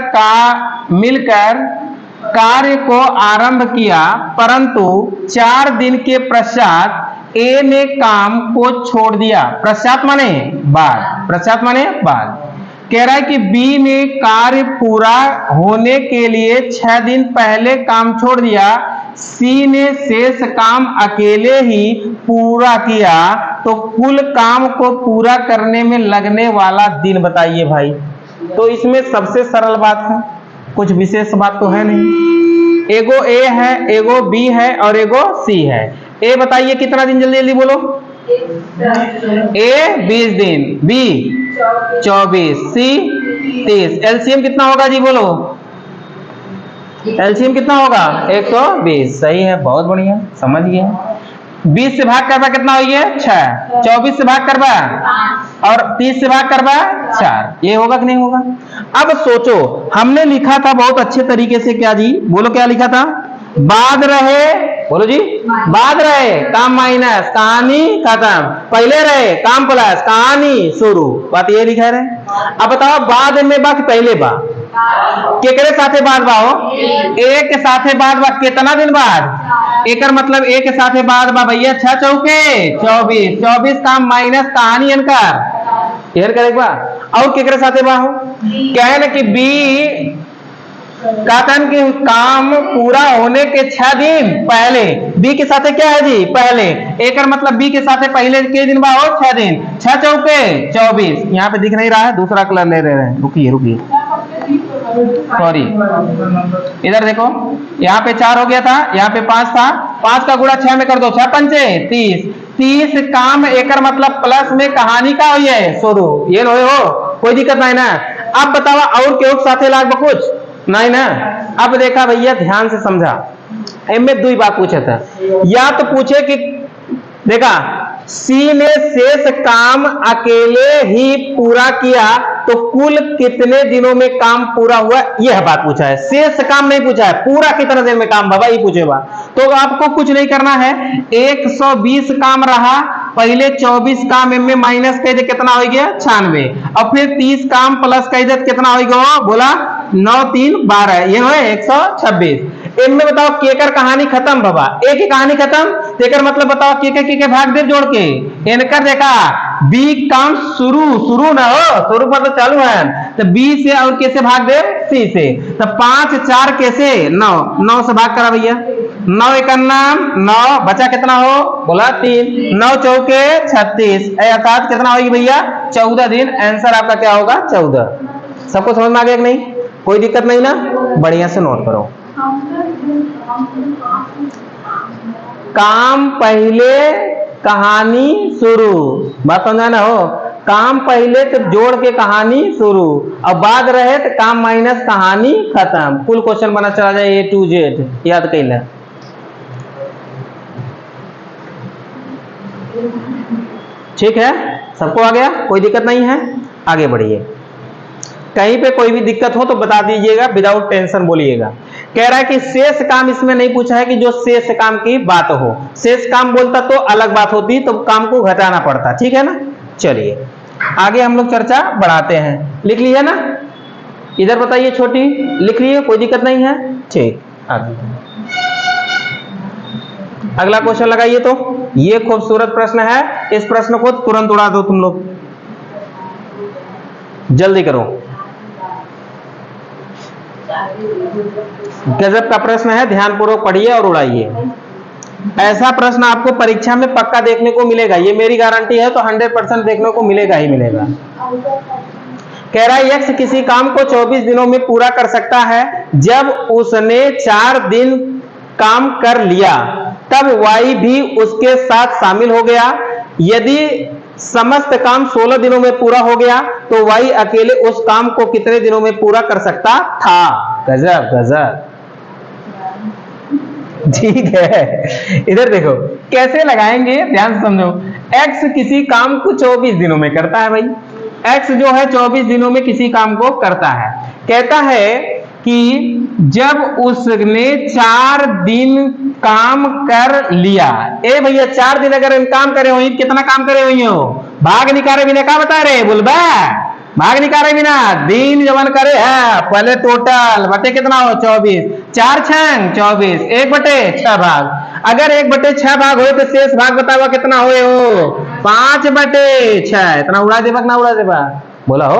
कार्य को आरंभ किया, परंतु 4 दिन के पश्चात ए ने काम को छोड़ दिया। पश्चात माने बाद, पश्चात माने बाद। कह रहा है कि बी ने कार्य पूरा होने के लिए 6 दिन पहले काम छोड़ दिया। सी ने शेष काम अकेले ही पूरा किया, तो कुल काम को पूरा करने में लगने वाला दिन बताइए भाई। तो इसमें सबसे सरल बात है, कुछ विशेष बात तो है नहीं। एगो ए है, एगो बी है और एगो सी है। ए बताइए कितना दिन, जल्दी जल्दी बोलो। ए 20 दिन, बी 24, सी 30। एलसीएम कितना होगा जी, बोलो एलसीएम कितना होगा, 120। सही है, बहुत बढ़िया, समझ गया। 20 से भाग करवा कितना हो गया, 6। 24 से भाग करवा और 30 से भाग करवा 4। ये होगा कि नहीं होगा। अब सोचो, हमने लिखा था बहुत अच्छे तरीके से, क्या जी बोलो, क्या लिखा था, बाद रहे, बोलो जी, बाद रहे काम माइनस कहानी खत्म, पहले रहे काम प्लस कहानी शुरू, बात ये लिखा रहे। अब बताओ बाद में बा कि पहले बा, केकरे साथे बाद बा हो, एक के साथे बाद बा, कितना दिन बाद, एक मतलब एक के साथे बाद बा भैया, 6 चौके 24, 24 काम माइनस कहानी इनका क्लियर करेगा। और केकरे साथे बा हो, क्या है ना कि बी कहतन कि काम पूरा होने के 6 दिन पहले, बी के साथे क्या है जी, पहले, एक मतलब बी के साथे पहले के दिन बा हो 6 दिन, 6 चौके 24। यहाँ पे दिख नहीं रहा है, दूसरा कलर ले रहे हैं, रुकिए रुकिए, सॉरी, इधर देखो, यहाँ पे 4 हो गया था, यहाँ पे 5 था, 5 का गुणा 6 में कर दो, 6 पंचे 30, 30 काम एक मतलब प्लस में कहानी का हो शुरू, ये हो कोई दिक्कत नहीं ना। अब बतावा और क्यों साथे लाग कुछ नहीं ना। अब देखा भैया, ध्यान से समझा, इनमें 2 बात पूछा था, या तो पूछे कि देखा सी ने शेष काम अकेले ही पूरा किया, तो कुल कितने दिनों में काम पूरा हुआ, यह बात पूछा है। शेष काम नहीं पूछा है, पूरा कितना दिन में काम बाबा ये पूछेगा। तो आपको कुछ नहीं करना है, 120 काम रहा, पहले 24 काम इनमें माइनस कह दे, कितना हो गया 96, और फिर 30 काम प्लस कह दे कितना हो गया, बोला 9 3 12, ये हो 126। इनमें बताओ केकर कहानी खत्म बाबा, एक ही कहानी खत्म, तेकर मतलब बताओ के भाग दे जोड़ के, इनकर देखा बी काम शुरू ना हो, शुरू मतलब चालू है, तो बी से और कैसे भाग दे, सी से, तो 5 4 कैसे 9, 9 से भाग करा भैया, 9 एक नाम 9, बचा कितना हो, बोला 3, 9 चौके 36, अर्थात कितना होगी भैया 14 दिन। आंसर आपका क्या होगा 14। सबको समझ में आ गया कि नहीं, कोई दिक्कत नहीं ना, बढ़िया से नोट करो। काम पहले कहानी शुरू, बात समझा ना हो, काम पहले तो जोड़ के कहानी शुरू, अब बाद रहे तो काम माइनस कहानी खत्म। कुल क्वेश्चन बना चला जाए A to Z, याद कर ले। ठीक है, सबको आ गया, कोई दिक्कत नहीं है, आगे बढ़िए। कहीं पे कोई भी दिक्कत हो तो बता दीजिएगा, विदाउट टेंशन बोलिएगा। कह रहा है कि शेष काम इसमें नहीं पूछा है कि जो शेष काम की बात हो, शेष काम बोलता तो अलग बात होती, तो काम को घटाना पड़ता, ठीक है ना। चलिए आगे हम लोग चर्चा बढ़ाते हैं। लिख लिया ना, इधर बताइए छोटी, लिख लिए, कोई दिक्कत नहीं है, ठीक। आगे अगला क्वेश्चन लगाइए। तो ये खूबसूरत प्रश्न है, इस प्रश्न को तुरंत उड़ा दो तुम लोग, जल्दी करो। गजब का प्रश्न है, ध्यानपूर्वक पढ़िए और उड़ाइए। ऐसा प्रश्न आपको परीक्षा में पक्का देखने को मिलेगा, ये मेरी गारंटी है, तो 100% देखने को मिलेगा ही मिलेगा। कह रहा है यक्ष किसी काम को 24 दिनों में पूरा कर सकता है, जब उसने 4 दिन काम कर लिया तब वाई भी उसके साथ शामिल हो गया। यदि समस्त काम 16 दिनों में पूरा हो गया तो वाई अकेले उस काम को कितने दिनों में पूरा कर सकता था। गजब गजब, ठीक है। इधर देखो कैसे लगाएंगे, ध्यान से समझो। एक्स किसी काम को 24 दिनों में करता है, भाई एक्स जो है 24 दिनों में किसी काम को करता है। कहता है कि जब उसने 4 दिन काम कर लिया, ए भैया 4 दिन अगर काम करे हो, कितना काम करे हुई हो, भाग निकाले बिना क्या बता रहे, बोलबा भाग निकाले बिना दिन जवन करे है, पहले टोटल बटे कितना हो 24, 4 छंग 24, 1/6 भाग। अगर 1/6 भाग हो तो शेष भाग बताओ कितना हो, 5/6। इतना उड़ा देबा ना उड़ा देबा, बोला हो।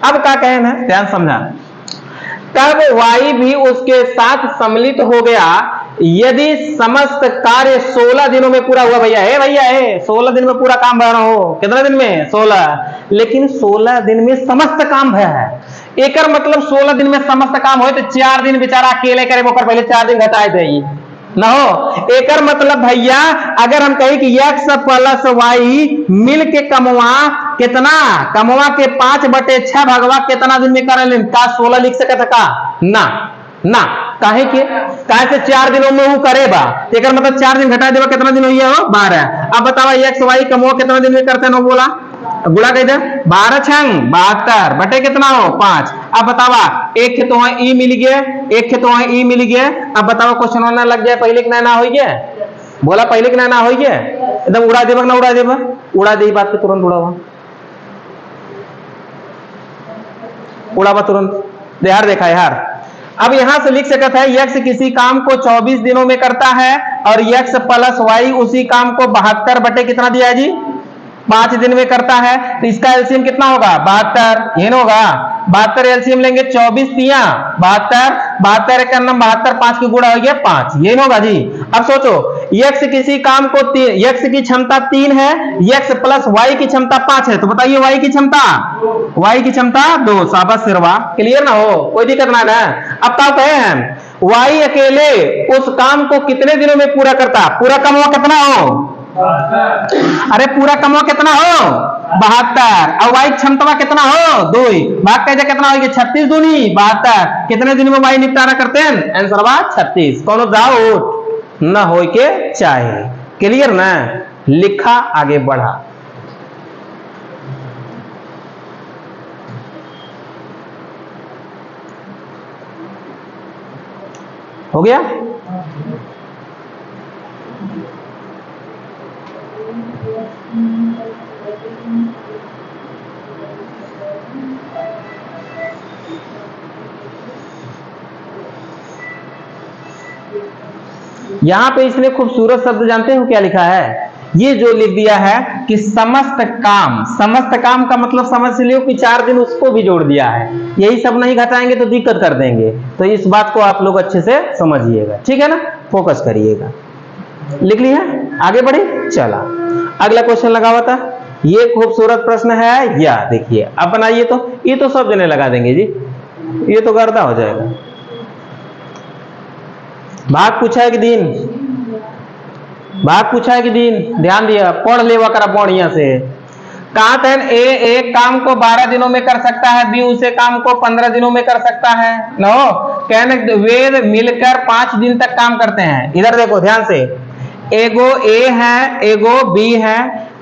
अब क्या कहना है, ध्यान समझा। तब वाई भी उसके साथ सम्मिलित हो गया यदि समस्त कार्य 16 दिनों में पूरा हुआ। भैया है, भैया है 16 दिन में पूरा काम भरा हो, कितना दिन में 16, लेकिन 16 दिन में समस्त काम भया है। एक मतलब 16 दिन में समस्त काम हो तो 4 दिन बेचारा अकेले करे, वो पहले 4 दिन घटाए थे ना हो। एक मतलब भैया अगर हम कहें कि x प्लस वाई मिल के कमवा कितना, कमवा के 5/6 भगवा कितना दिन में कर ले, का 16 लिख सकता का ना ना, काहे के काहे से 4 दिनों में वो करेगा, एक मतलब 4 दिन घटा देगा, कितना दिन हुई है हो 12। अब बतावा x वाई कमवा कितना दिन में करते हैं, बोला गुड़ा कह दे 12 छंग 72 बटे कितना हो 5। अब बतावा एक खेत वहां ई मिल गया, एक खेत वहां ई मिल गया। अब बतावा क्वेश्चन होना लग जाए, पहले के ना हो गया, बोला पहले के ना हो गया, एकदम उड़ा देबा ना उड़ा देबा, उड़ा दे बात पे तुरंत उड़ावा, उड़ावा तुरंत, देहार देखा यार। अब यहां से लिख सकता है यक्ष किसी काम को 24 दिनों में करता है और यक्ष प्लस वाई उसी काम को 72 बटे कितना दिया है जी 5 दिन में करता है। तो इसका एलसीएम कितना होगा 72, ये होगा 72 एलसीएम लेंगे 24 तिया 72, 72 का नंबर 72, 5 की गुणा हो गया 5, ये होगा जी। अब सोचो यक्ष किसी काम को यक्ष की क्षमता 3 है, यक्ष प्लस वाई की क्षमता 5 है, तो बताइए वाई की क्षमता 2। शाबाश सिरवा, क्लियर ना हो, कोई दिक्कत ना है। अब क्या कहे हैं वाई अकेले उस काम को कितने दिनों में पूरा करता, पूरा कम हुआ कितना हो, अरे पूरा कमवा कितना हो 72, और वाई क्षमता कितना हो 2, भाग कैसे कितना हो 36 दूनी 72, कितने दिन में वाई निपटारा करते हैं, आंसर बा 36। कौन डाउट न हो के चाहे, क्लियर ना, लिखा आगे बढ़ा। हो गया। यहां पे इसने खूबसूरत शब्द जानते हो क्या लिखा है, ये जो लिख दिया है कि समस्त काम, समस्त काम का मतलब समझ लियो कि 4 दिन उसको भी जोड़ दिया है, यही सब नहीं घटाएंगे तो दिक्कत कर देंगे। तो इस बात को आप लोग अच्छे से समझिएगा, ठीक है ना, फोकस करिएगा। लिख लिया, आगे बढ़े, चला अगला क्वेश्चन लगा हुआ था। ये खूबसूरत प्रश्न है, या देखिए अब बनाइए, तो ये तो सब जने लगा देंगे जी, ये तो गर्दा हो जाएगा। भाग पूछा है कि दिन, भाग पूछा है कि दिन, ध्यान दिया, पढ़ लेवा करा बढ़िया से। कहा था ए एक काम को 12 दिनों में कर सकता है, बी उसे काम को 15 दिनों में कर सकता है। नो, कहने वे मिलकर 5 दिन तक काम करते हैं। इधर देखो ध्यान से, एगो ए है, एगो बी है।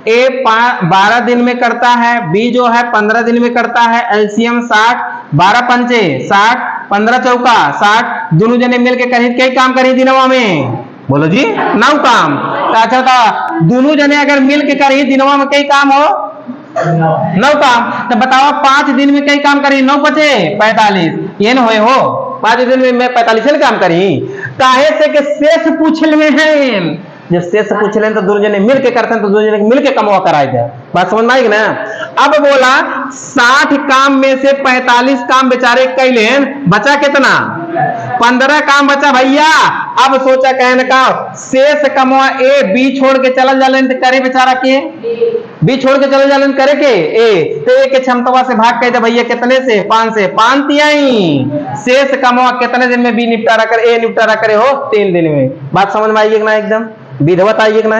ए 12 दिन में करता है, बी जो है 15 दिन में करता है। एलसीएम 60, 12 पंचे 60, 15 चौका 60, दोनों जने मिलके कई काम करी दिनवा में, बोलो जी 9 काम। अच्छा था, दोनों जने अगर मिल के करी दिनवा में कई काम हो 9 काम। तो बताओ 5 दिन में कई काम करी, 9 बचे 45, ये न हो 5 दिन में मैं 45 काम करी। काहे से के शेष पूछ ले हैं, जब शेष पूछ ले तो दोनों जने मिल के करते हैं, तो दोनों जने मिल के कमवा कराए थे। बात समझ में आई ना। अब बोला 60 काम में से 45 काम बेचारे कैले, बचा कितना 15 काम बचा भैया। अब सोचा कहने का शेष कमवा ए बी छोड़ के चल जाले तो करे बेचारा के, बी छोड़ के चल जाले करे के ए, तो ए के क्षमता से भाग कह दे भैया कितने से 5 से 5 तिहाई। शेष कमवा कितने दिन में बी निपटारा करे, ए निपटारा करे हो 3 दिन में। बात समझ में आई ना, एकदम विधवत आई ना।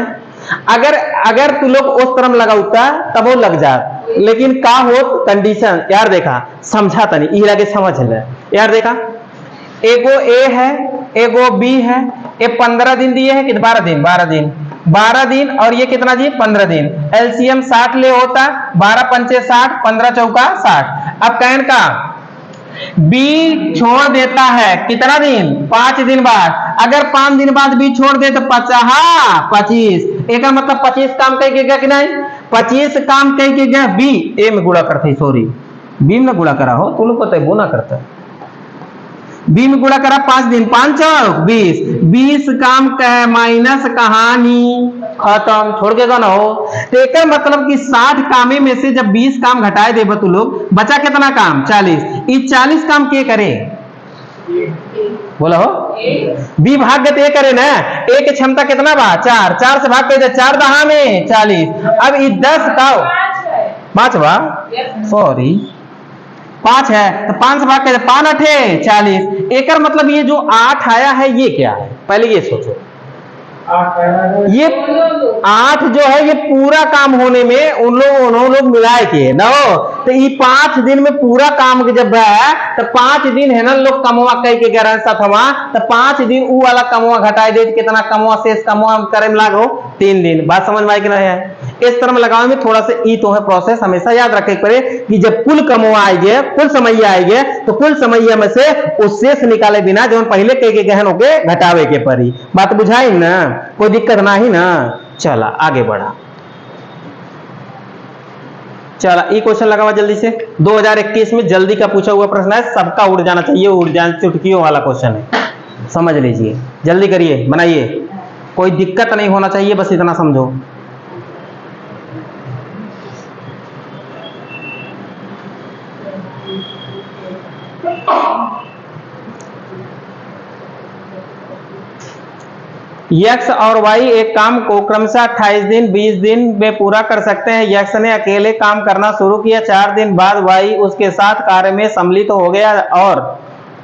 अगर तू लोग उस तरफ लगाउता तब वो लग जात, लेकिन का हो कंडीशन यार देखा, समझा तनी ई लगे समझ ले यार। देखा एगो ए है, एगो बी है। ये 15 दिन दिए हैं कि 12 दिन, 12 दिन और ये कितना जी 15 दिन। एलसीएम 60 ले होता, 12 पंचे 60, 15 चौका 60। अब कहन का बी छोड़ देता है कितना दिन, 5 दिन बाद। अगर 5 दिन बाद बी छोड़ दे तो 25, एक मतलब 25 काम कह के गया कि नहीं, 25 काम कह के गया। बी ए में गुणा करते, सॉरी बी में गुणा करा हो, तुम लोग पता है गुना करता है। बी में गुणा करा 5 दिन, 5 चौक 20, 20 काम कह माइनस कहानी खत्म, छोड़ के ना हो। तो एक मतलब कि 60 कामे में से जब 20 काम घटाए दे तू लोग, बचा कितना काम 40। इस 40 काम के करे बोला हो, बी भाग गए करे ना। ए की क्षमता कितना बा 4, 4 से भाग कर 4 दहा में 40। अब ये 10 का 5 बा, सॉरी 5 है तो 5 से भाग कर 5 8 40। एक मतलब ये जो 8 आया है ये क्या है, पहले ये सोचो। ये 8 जो है ये पूरा काम होने में उन लोग मिलाए के ना, तो ये 5 दिन में पूरा काम जब है तो 5 दिन है ना लोग कमवा कह के गया साथ हवा, तो 5 दिन वो वाला कमवा घटाए दे, कितना कमवा शेष कमवा करे में लागो 3 दिन। बात समझ में आई कि नहीं है। इस तरह में लगाने में थोड़ा सा ई तो है प्रोसेस, हमेशा याद रखे पड़े कि जब कुल कमवा आएंगे, कुल समैया आएंगे, तो कुल समैया में से उस शेष निकाले बिना जो पहले कह के गहन होके घटावे के पड़ी। बात बुझाई ना, कोई दिक्कत ना ही ना। चला आगे बढ़ा, चला ये क्वेश्चन लगा हुआ जल्दी से। 2021 में जल्दी का पूछा हुआ प्रश्न है, सबका उड़ जाना चाहिए, उड़ जाना चुटकियों वाला क्वेश्चन है, समझ लीजिए जल्दी करिए बनाइए, कोई दिक्कत नहीं होना चाहिए, बस इतना समझो। यक्स और वाई एक काम को क्रमशः 28 दिन 20 दिन में पूरा कर सकते हैं। यक्स ने अकेले काम करना शुरू किया, 4 दिन बाद वाई उसके साथ कार्य में सम्मिलित हो गया और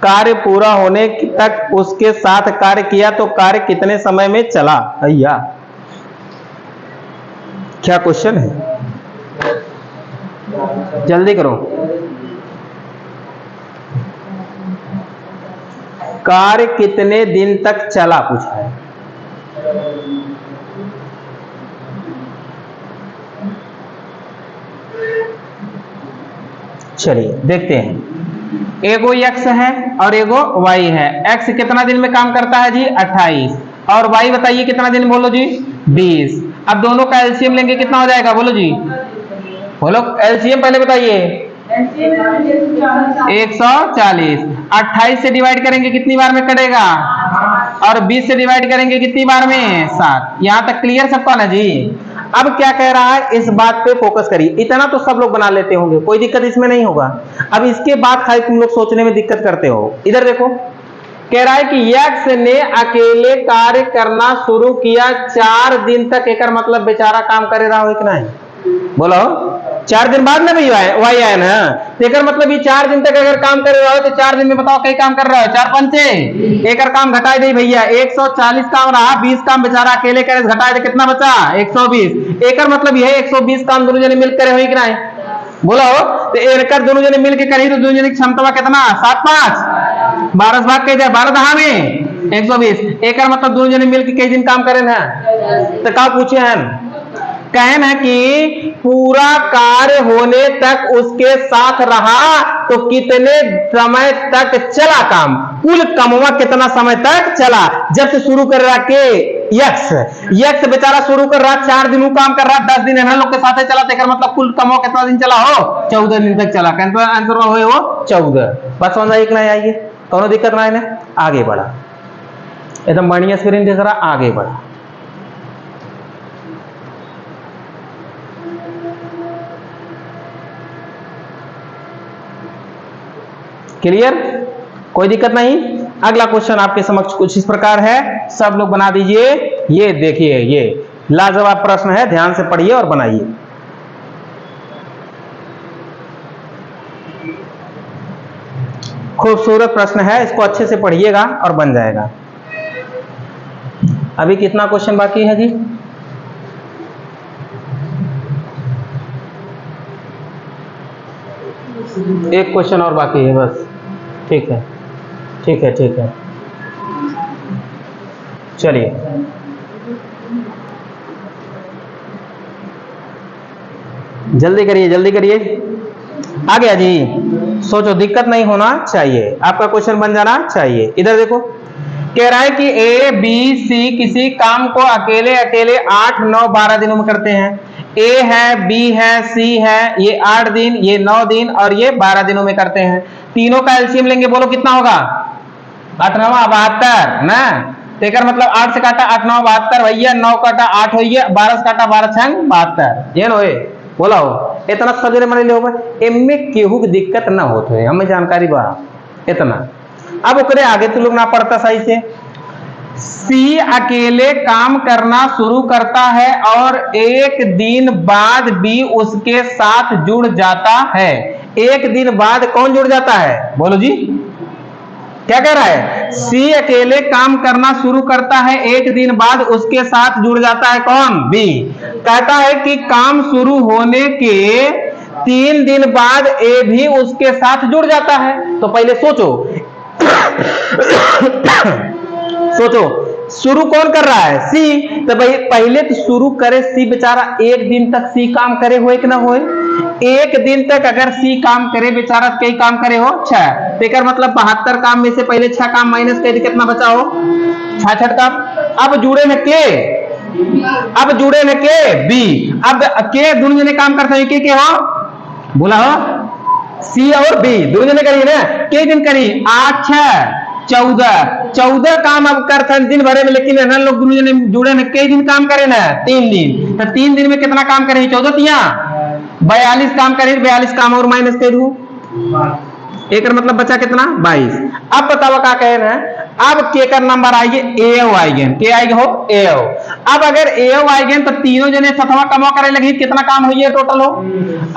कार्य पूरा होने तक उसके साथ कार्य किया, तो कार्य कितने समय में चला भैया? क्या क्वेश्चन है, जल्दी करो। कार्य कितने दिन तक चला पूछा है। चलिए देखते हैं, एगो एक्स है और एगो वाई है। एक्स कितना दिन में काम करता है जी 28, और वाई बताइए कितना दिन, बोलो जी 20। अब दोनों का एलसीएम लेंगे कितना हो जाएगा, बोलो जी, बोलो एलसीएम पहले बताइए। 140। 28 से डिवाइड करेंगे कितनी बार में कटेगा, और 20 से डिवाइड करेंगे कितनी बार में 7। यहां तक क्लियर सबका ना जी। अब क्या कह रहा है, इस बात पे फोकस करिए। इतना तो सब लोग बना लेते होंगे, कोई दिक्कत इसमें नहीं होगा। अब इसके बाद खाली तुम लोग सोचने में दिक्कत करते हो। इधर देखो, कह रहा है कि यक्स ने अकेले कार्य करना शुरू किया 4 दिन तक, एक मतलब बेचारा काम करे रहा हो कि नहीं, बोलो 4 दिन बाद में भी वाई आया ना, एक मतलब ये 4 दिन तक अगर काम कर रहा हो तो 4 दिन में बताओ कई काम कर रहा है, 4 पंचे एक काम घटाई दे भैया, 140 काम रहा, 20 काम बेचारा अकेले करे, घटाए दे कितना बचा 120। एक मतलब यह 120 काम दोनों जने मिलकर करे हो कि नहीं, बोला हो। तो एक दोनों जने मिलकर करी तो दोनों जने की क्षमता कितना 7 5 12 भाग कह जाए 12 दहा में 120। एक मतलब दोनों जने मिलकर कई दिन काम करे ना, तो का पूछे हैं कहन है कि पूरा कार्य होने तक उसके साथ रहा तो कितने समय तक चला काम, कुल कमवा कितना समय तक चला। जब से शुरू कर रहा के यक्स बेचारा शुरू कर रहा 4 दिन काम कर रहा 10 दिन है लोग के साथ चला, तो मतलब कुल कमवा कितना दिन चला हो 14 दिन तक चला। आंसर हो 14। बस समझ एक नहीं आइए, कोनो दिक्कत ना है। आगे बढ़ा, एकदम बढ़िया स्क्रीन दिख रहा, आगे बढ़ा। क्लियर, कोई दिक्कत नहीं। अगला क्वेश्चन आपके समक्ष कुछ इस प्रकार है, सब लोग बना दीजिए। ये देखिए, ये लाजवाब प्रश्न है, ध्यान से पढ़िए और बनाइए। खूबसूरत प्रश्न है, इसको अच्छे से पढ़िएगा और बन जाएगा। अभी कितना क्वेश्चन बाकी है जी? एक क्वेश्चन और बाकी है बस। ठीक है, ठीक है, ठीक है, चलिए। जल्दी करिए, जल्दी करिए। आ गया जी, सोचो, दिक्कत नहीं होना चाहिए, आपका क्वेश्चन बन जाना चाहिए। इधर देखो, कह रहा है कि ए बी सी किसी काम को अकेले अकेले 8 9 12 दिनों में करते हैं। ए है, बी है, सी है, ये 8 दिन, ये 9 दिन और ये 12 दिनों में करते हैं। तीनों का एलसीएम लेंगे, बोलो कितना होगा? 8 9 72 ना। तेकर मतलब 8 से काटा 8 9 72 भैया, 9 काटा 8 हो, 12 से काटा 12 6 72, ये नो बोला हो। इतना सजरे मन ले होगा, एमे केहू की दिक्कत ना होत है, हमें जानकारी बा इतना। अब ओकरे आगे तो लोग ना पढ़ता सही से। सी अकेले काम करना शुरू करता है और एक दिन बाद बी उसके साथ जुड़ जाता है। एक दिन बाद कौन जुड़ जाता है, बोलो जी? क्या कह रहा है? सी अकेले काम करना शुरू करता है, एक दिन बाद उसके साथ जुड़ जाता है कौन? बी। कहता है कि काम शुरू होने के 3 दिन बाद ए भी उसके साथ जुड़ जाता है। तो पहले सोचो सोचो, शुरू कौन कर रहा है? सी। तो भाई पहले तो शुरू करे सी, बेचारा एक दिन तक सी काम करे होए कि ना होए? एक दिन तक अगर सी काम करे बेचारा, कई काम करे हो 6, तो मतलब 72 काम में से पहले 6 काम माइनस कर कितना बचा हो? 66 काम। अब जुड़े न के, अब जुड़े न के बी, अब के दोनों जने काम करते हैं के हो, बोला हो सी और बी दोनों जने करिए ना। कई दिन करी? 8 6 14 काम अब करते हैं दिन भरे में, लेकिन हम लोग दोनों जने जुड़े न, कई दिन काम करे ना? 3 दिन। तो 3 दिन में कितना काम करे? 14 तिया 42 काम करे, 42 काम और माइनस कर दू, एक मतलब बचा कितना? 22। अब बताओ क्या कहना है? अब के का नंबर आएगी? ए आएगी, के आएगी हो ए। अब अगर ए आएगी तो तीनों जने सतवा कमा करे लगी, कितना काम हुई है टोटल हो?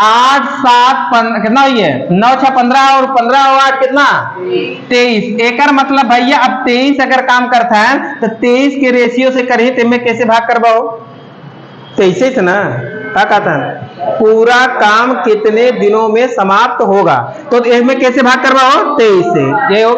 8 7 कितना हुई है? 9 6 15 और 15 और 8 कितना? 23। एक मतलब भैया अब 23 अगर काम करता है तो 23 के रेशियो से करी, तो में कैसे भाग करवाओ? 23 से ना। क्या कहता है? पूरा काम कितने दिनों में समाप्त होगा, तो इसमें कैसे भाग करवाओ? 23 से। ये हो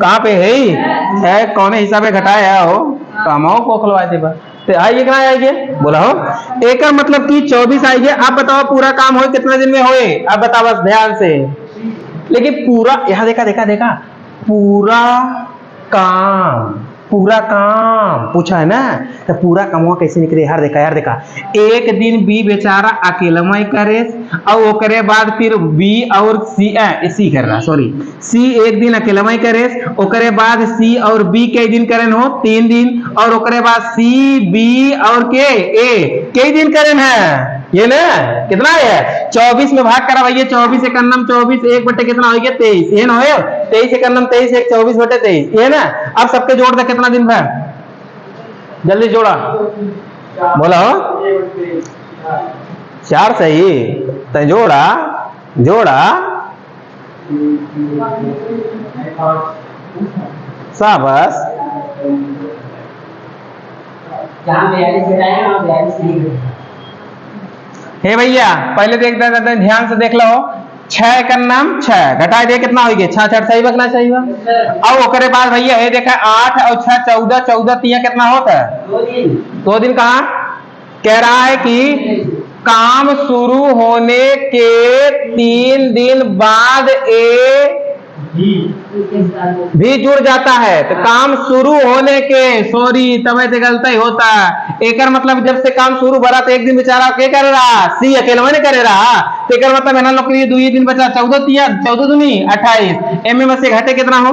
कहाँ पे है कौन हिसाब में घटाया हो? कमाओ को खुलवा दे तो आइए, कहाँ आएगी? बोला हो एक मतलब कि 24 आएगी। आप बताओ पूरा काम हो कितने दिन में होए? अब बताओ बस ध्यान से। लेकिन पूरा यहाँ देखा देखा देखा, पूरा काम पूछा है ना, तो पूरा कामवा कैसे निकले? यार देखा एक दिन बी बेचारा अकेला में करे और ओकरे बाद फिर बी और सी कर रहा, सॉरी सी एक दिन अकेला में करे, ओकरे बाद सी और बी कई दिन करे हो? 3 दिन। और ओकरे बाद सी बी और के ए कई दिन करे है? ये ना कितना है? 24 में भाग करा भैया, 24 एक अन्नम 24, 1 बटे कितना हो गया? 23। ये ना हो 23 एक अन्नम 23, 1 24 बटे 23, ये ना। अब सबके जोड़ दे कितना दिन भर? जल्दी जोड़ा, बोला हो 4 सही, तो जोड़ा शाबाश। जहाँ 42 घटाएंगे वहाँ 42 नहीं घटेगा। हे भैया पहले देखते हैं, ध्यान से देख लो। 6 का नाम 6 घटा दे कितना होगी 6 6 सही बकना चाहिए। अब ओकरे बाद भैया ये देखा 8 और 6 14 14 तिया कितना होता है 2 दिन। 2 दिन कहा कह रहा है कि काम शुरू होने के 3 दिन बाद ए भी जुड़ जाता है। तो काम शुरू होने के सॉरी तब ऐसे गलती होता है। एकर मतलब जब से काम शुरू भरा तो एक दिन बेचारा के करे रहा सी अकेले नहीं करे रहा। तो एकर मतलब है ना लोग ये 2 दिन बचा 14 तिया 14 दूनी 28 एम में से घटे कितना हो।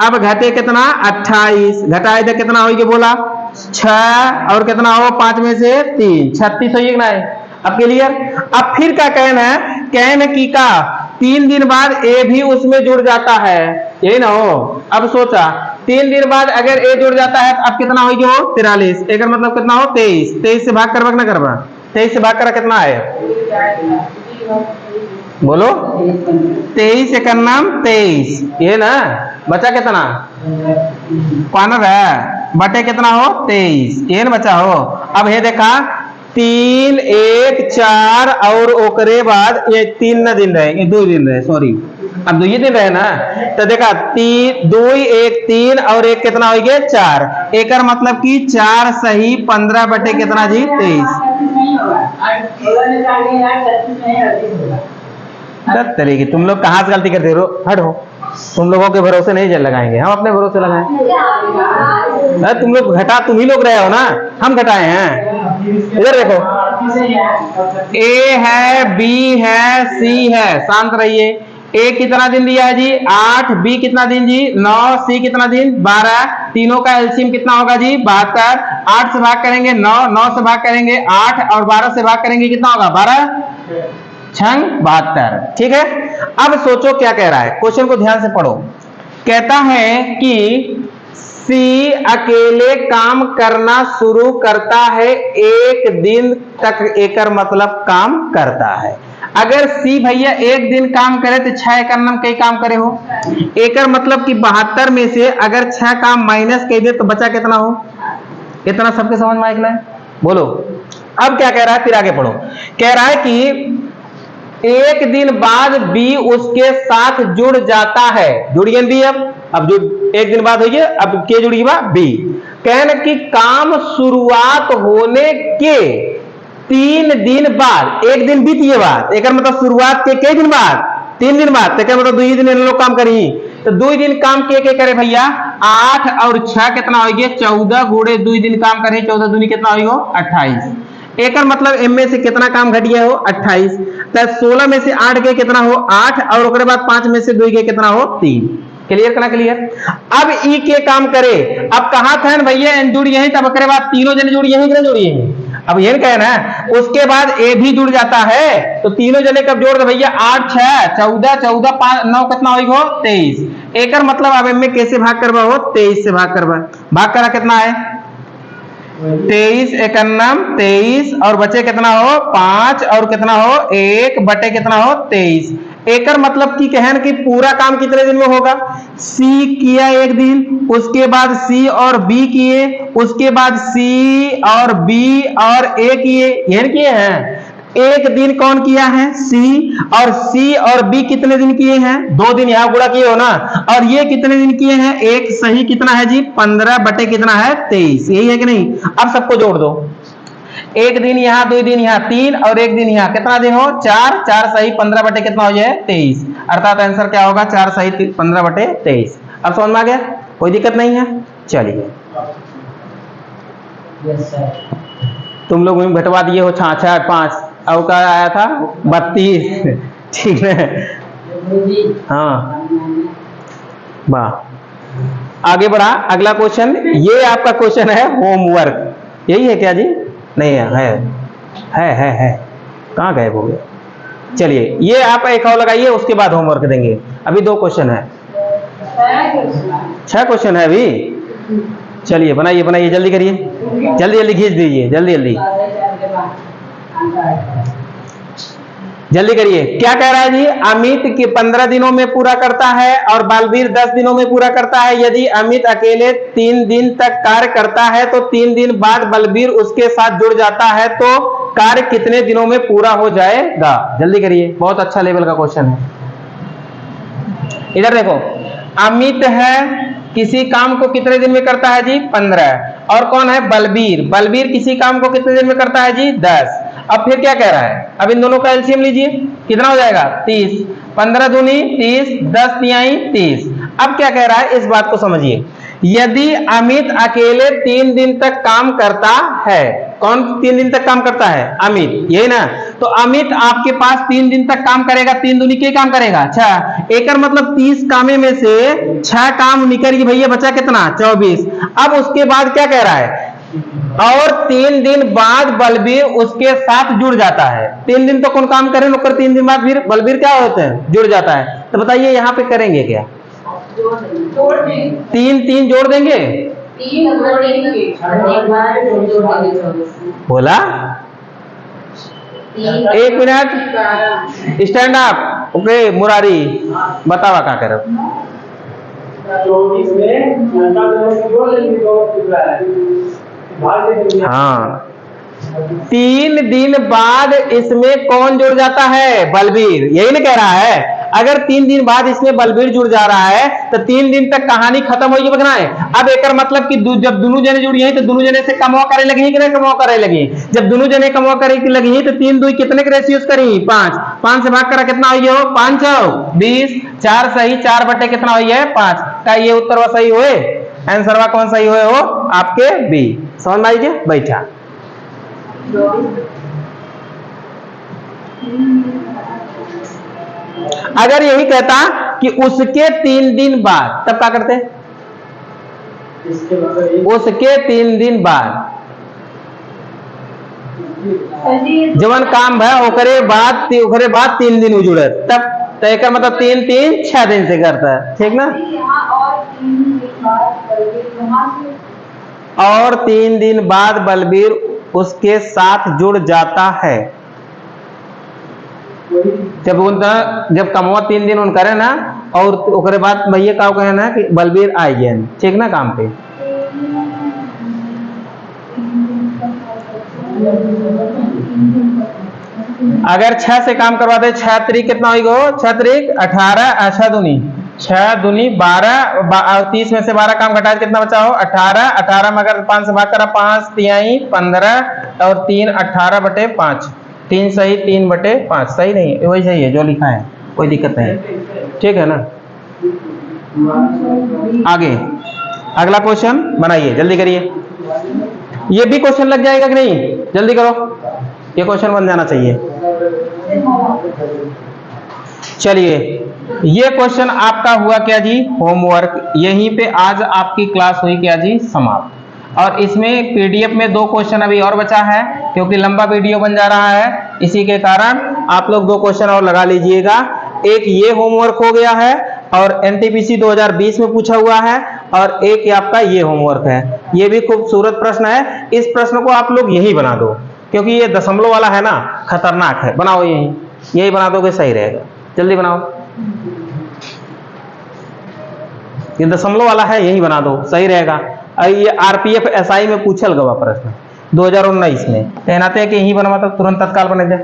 अब घटे कितना 28 घटाए दे कितना होगी बोला 6 और कितना हो 5 में से 3 36 होगी ना। अब क्लियर। अब फिर क्या कहना है कहना की का 3 दिन बाद ए भी उसमें जुड़ जाता है यही ना हो। अब सोचा 3 दिन बाद अगर ए जुड़ जाता है तो अब कितना होगी वो 43 एक मतलब कितना हो 23 23 से भाग करवा ना करवा 23 से भाग करा कितना है बोलो 23 एक नाम 23 ये ना बचा कितना 15 है बटे कितना हो 23 ये ना बचा हो। अब ये देखा 3 1 4 और ओकरे बाद ये 3 न दिन रहे ये 2 दिन रहे सॉरी अब 2 दिन रहे ना। तो देखा 3 2 1 3 और 1 कितना हो गया 4 एक मतलब कि 4 सही 15 बटे कितना जी 23 तरीके। तुम लोग कहाँ से गलती करते हो हटो तुम लोगों के भरोसे नहीं जल लगाएंगे हम अपने भरोसे लगाएं। तुम लोग घटा तुम ही लोग रहे हो ना हम घटाए हैं। इधर देखो ए है बी है सी है शांत रहिए। ए कितना दिन दिया है जी 8 बी कितना दिन जी 9 सी कितना दिन 12 तीनों का एलसीएम कितना होगा जी 72 8 से भाग करेंगे 9 9 से भाग करेंगे 8 और 12 से भाग करेंगे कितना होगा 12 छंग 72 ठीक है। अब सोचो क्या कह रहा है क्वेश्चन को ध्यान से पढ़ो। कहता है कि सी अकेले काम करना शुरू करता है 1 दिन तक एकर मतलब काम करता है। अगर सी भैया 1 दिन काम करे तो 6 का नाम कई काम करे हो एकर मतलब कि 72 में से अगर 6 काम माइनस कर दे तो बचा कितना हो। इतना सबके समझ में आएगा बोलो। अब क्या कह रहा है फिर आगे पढ़ो। कह रहा है कि 1 दिन बाद बी उसके साथ जुड़ जाता है जुड़िए बी अब जो 1 दिन बाद होगी अब के जुड़ी बा बी। कहना कि काम शुरुआत होने के 3 दिन बाद 1 दिन बीतिए बाद एक मतलब शुरुआत के दिन बाद 3 दिन बाद तो क्या मतलब 2 दिन इन लोग काम करी। तो 2 दिन काम के करे भैया 8 और 6 कितना होगी 14 गुणे 2 दिन काम करे 14 दूनी कितना होगी 28 एक मतलब एम में से कितना काम घट गया हो 28 तो 16 में से 8 के कितना हो 8 और उसके बाद 5 में से 2 के कितना हो 3 क्लियर करना क्लियर। अब ई के काम करे अब कहा था भैया जुड़ी यही तब करे बाद तीनों जने जुड़ी यही कि जुड़ी यही। अब ये कहना है उसके बाद ए भी जुड़ जाता है तो तीनों जने कब जोड़ दो भैया 8 6 14 14 5 9 कितना होगी 23 एक मतलब अब एम में कैसे भाग करवा हो 23 से भाग करवा भाग करा कितना है 23 एक 23 और बचे कितना हो 5 और कितना हो 1 बटे कितना हो 23 एकर मतलब की कहन कि पूरा काम कितने दिन में होगा। सी किया 1 दिन उसके बाद सी और बी किए उसके बाद सी और बी और ए किए यह किए हैं। 1 दिन कौन किया है सी और सी और बी कितने दिन किए हैं 2 दिन यहां गुणा किए हो ना और ये कितने दिन किए हैं 1 सही कितना है जी 15 बटे कितना है 23 यही है कि नहीं। अब सबको जोड़ दो 1 दिन यहाँ 2 दिन यहाँ 3 और 1 दिन यहाँ कितना दिन हो 4 4 सही 15 बटे कितना हो जाए 23 अर्थात आंसर क्या होगा 4 सही 15 बटे 23। अब समझ में आ गया कोई दिक्कत नहीं है चलिए तुम लोग घटवा दिए हो 6 5 और क्या आया था 32 ठीक है हाँ वाह आगे बढ़ा। अगला क्वेश्चन ये आपका क्वेश्चन है होमवर्क यही है क्या जी नहीं है कहाँ गए हो गए। चलिए ये आप एक और लगाइए उसके बाद होमवर्क देंगे। अभी 2 क्वेश्चन है 6 क्वेश्चन है अभी। चलिए बनाइए बनाइए जल्दी करिए जल्दी जल्दी खींच दीजिए जल्दी जल्दी। जल्दी करिए, क्या कह रहा है जी? अमित के 15 दिनों में पूरा करता है और बलबीर 10 दिनों में पूरा करता है। यदि अमित अकेले 3 दिन तक कार्य करता है तो 3 दिन बाद बलबीर उसके साथ जुड़ जाता है, तो कार्य कितने दिनों में पूरा हो जाएगा? जल्दी करिए, बहुत अच्छा लेवल का क्वेश्चन है। इधर देखो, अमित है, किसी काम को कितने दिन में करता है जी? 15। और कौन है? बलबीर। बलबीर किसी काम को कितने दिन में करता है जी? 10। अब फिर क्या कह रहा है? अब इन दोनों का एलसीएम लीजिए, कितना हो जाएगा? 30। 15 दूनी 30, 10 तिहाई 30। अब क्या कह रहा है, इस बात को समझिए। यदि अमित अकेले 3 दिन तक काम करता है, कौन 3 दिन तक काम करता है? अमित, यही ना? तो अमित आपके पास 3 दिन तक काम करेगा, 3 दूनी के काम करेगा? 6। एक मतलब 30 कामे में से 6 काम निकल गई भैया, बचा कितना? 24। अब उसके बाद क्या कह रहा है? और 3 दिन बाद बलबीर उसके साथ जुड़ जाता है। 3 दिन तो कौन काम करे, नौकर 3 दिन बाद फिर बलबीर क्या होते हैं? जुड़ जाता है। तो बताइए यहाँ पे करेंगे क्या? 3 जोड़ देंगे, बोला 1 minute, stand up. Okay Murari, बतावा क्या कर? 24 में हाँ, 3 दिन बाद इसमें कौन जुड़ जाता है? बलबीर, यही ना कह रहा है? अगर 3 दिन बाद इसमें बलबीर जुड़ जा रहा है तो 3 दिन तक कहानी खत्म होगी, बकना है। अब एक मतलब कि जब दोनों जने जुड़ी हैं तो दोनों जने से कमवा करे लगी कि नहीं कमवा करे लगी? जब दोनों जने कमवा करे लगी तो 3 दूई कितने के रेशियोज करी? 5। 5 से भाग करा कितना हुई हो? 5 20। 4 सही, 4 बटे कितना हुई है? 5। का ये उत्तर वा सही हुए? आंसर वा कौन सही हुए हो? आपके बी। समझ में आइए, बैठा। अगर यही कहता कि उसके 3 दिन बाद, तब क्या करते? उसके 3 दिन बाद जवन काम है ओकरे बाद 3 दिन जुड़े, तब तय कर मतलब 3 3 6 दिन से करता है, ठीक ना? और 3 दिन बाद बलबीर उसके साथ जुड़ जाता है। जब कमवा 3 दिन उन करे ना, और ओकरे बाद भैया का कहना है कि बलबीर आई गए, ठीक ना काम पे। अगर 6 से काम करवा दे, 6 त्रिक कितना होगा? 6 त्रिक 18, 6 दूनी 12, 30 में से 12 काम घटा कितना बचा हो? 18। 18 में अगर 5 से भाग करा 5 तिहाई 15 और 3 18 बटे 5। 3 सही, 3 बटे 5 सही नहीं है? वही सही है जो लिखा है, कोई दिक्कत नहीं, ठीक है ना? आगे अगला क्वेश्चन बनाइए, जल्दी करिए। ये भी क्वेश्चन लग जाएगा कि नहीं? जल्दी करो, ये क्वेश्चन बन जाना चाहिए। चलिए, ये क्वेश्चन आपका हुआ क्या जी? होमवर्क। यहीं पे आज आपकी क्लास हुई क्या जी? समाप्त। और इसमें पीडीएफ में 2 क्वेश्चन अभी और बचा है, क्योंकि लंबा वीडियो बन जा रहा है, इसी के कारण आप लोग 2 क्वेश्चन और लगा लीजिएगा। एक ये होमवर्क हो गया है और एनटीपीसी 2020 में पूछा हुआ है, और एक आपका ये होमवर्क है। ये भी खूबसूरत प्रश्न है, इस प्रश्न को आप लोग यही बना दो, क्योंकि ये दशमलव वाला है ना, खतरनाक है। बनाओ, यही बना दोगे सही रहेगा। जल्दी बनाओ, ये दशमलव वाला है, यही बना दो सही रहेगा। ये आरपीएफ एसआई में पूछल गवा प्रश्न 2019 में, कहनाते हैं कि यही बनवा तो तुरंत तत्काल बने जाए।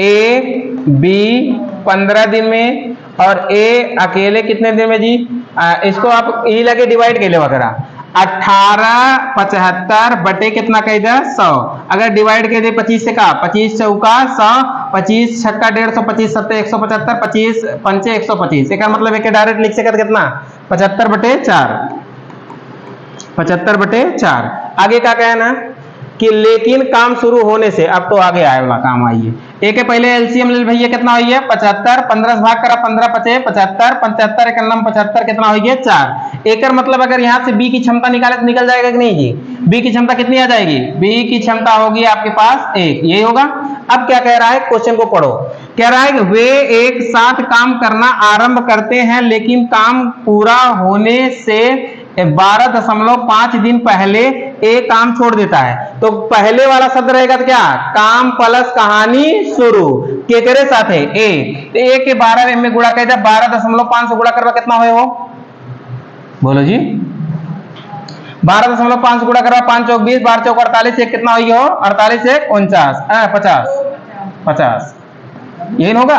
ए बी 15 दिन में और ए अकेले कितने दिन में जी? इसको आप यही लगे डिवाइड कर ले वगैरह। 18 75 बटे कितना कह दे? 100। अगर डिवाइड कर दे 25 से का? 25 चौका 100, 25 छक्का 150, 25 सत्ते 175, 25 पंचे 125। एक मतलब एक डायरेक्ट लिख सकते कितना? 75 बटे 4। 75 बटे 4। आगे क्या कहना कि लेकिन काम शुरू होने से, अब तो आगे आए वाला काम आइए। एक के पहले एलसीएम ले भैया, कितना हुई है? 75। 15 से भाग करा 15 पचे 75, 75 एक नंबर 75 कितना हो गया? 4। एक मतलब अगर यहाँ से बी की क्षमता निकाले तो निकल जाएगा कि नहीं जी? बी की क्षमता कितनी आ जाएगी? बी की क्षमता होगी आपके पास 1, यही होगा। अब क्या कह रहा है, क्वेश्चन को पढ़ो। कह रहा है कि वे एक साथ काम करना आरंभ करते हैं, लेकिन काम पूरा होने से 12.5 दिन पहले एक काम छोड़ देता है। तो पहले वाला शब्द रहेगा तो क्या, काम प्लस कहानी शुरू, केकरे साथ है ए, तो ए के 12 में गुणा कर दिया, 12.5 से गुणा करवा कितना हुए वो, बोलो जी, 12.5 गुणा करवा 5 चौक 20, 12 चौक 48, एक कितना हुई हो, 48 एक 49, 50, यही होगा।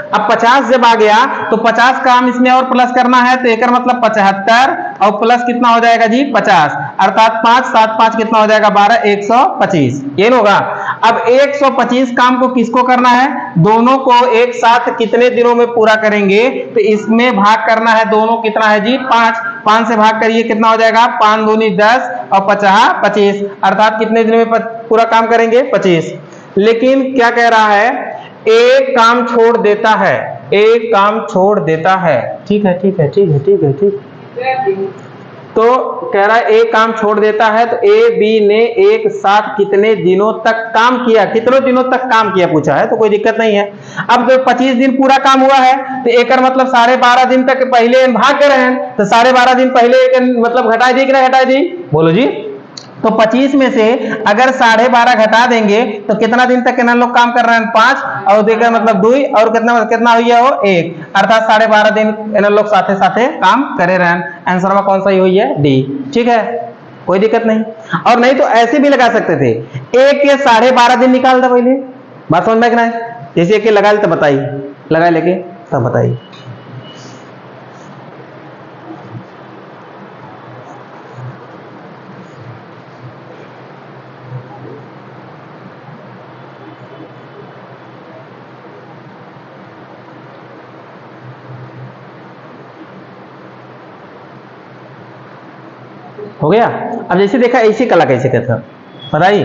अब 50 जब आ गया तो 50 का हम इसमें और प्लस करना है, तो एक मतलब 75 और प्लस कितना हो जाएगा जी 50, अर्थात 5 7 5 कितना हो जाएगा 12, 125, ये होगा। अब 125 काम को किसको करना है, दोनों को एक साथ कितने दिनों में पूरा करेंगे, तो इसमें भाग करना है, दोनों कितना है जी 5 से भाग करिए, कितना हो जाएगा 5 दूनी 10 और 50 25, अर्थात कितने दिन में पूरा काम करेंगे 25। लेकिन क्या कह रहा है, एक काम छोड़ देता है, एक काम छोड़ देता है, ठीक है ठीक है ठीक है ठीक है ठीक, तो कह रहा है एक काम छोड़ देता है, तो ए बी ने एक साथ कितने दिनों तक काम किया, कितने दिनों तक काम किया पूछा है, तो कोई दिक्कत नहीं है। अब तो 25 दिन पूरा काम हुआ है, तो एक मतलब 12.5 दिन तक पहले भाग कर रहे हैं, तो 12.5 दिन पहले मतलब घटा दी कि ना घटा दी, बोलो जी। तो 25 में से अगर 12.5 घटा देंगे तो कितना दिन तक लोग काम कर रहे हैं 5, और देकर मतलब 2 और कितना हुई है वो 1, अर्थात 12.5 दिन लोग साथे साथे काम करे रहे हैं। आंसर में कौन सा ही हुई है, डी, ठीक है, कोई दिक्कत नहीं। और नहीं तो ऐसे भी लगा सकते थे, एक के 12.5 दिन निकाल दो, पहले बात समझ में है, जैसे एक लगा तो बताइए, लगा लेके तब बताइए। हो गया। अब जैसे देखा ऐसी कला कैसे कहते हैं बताइए,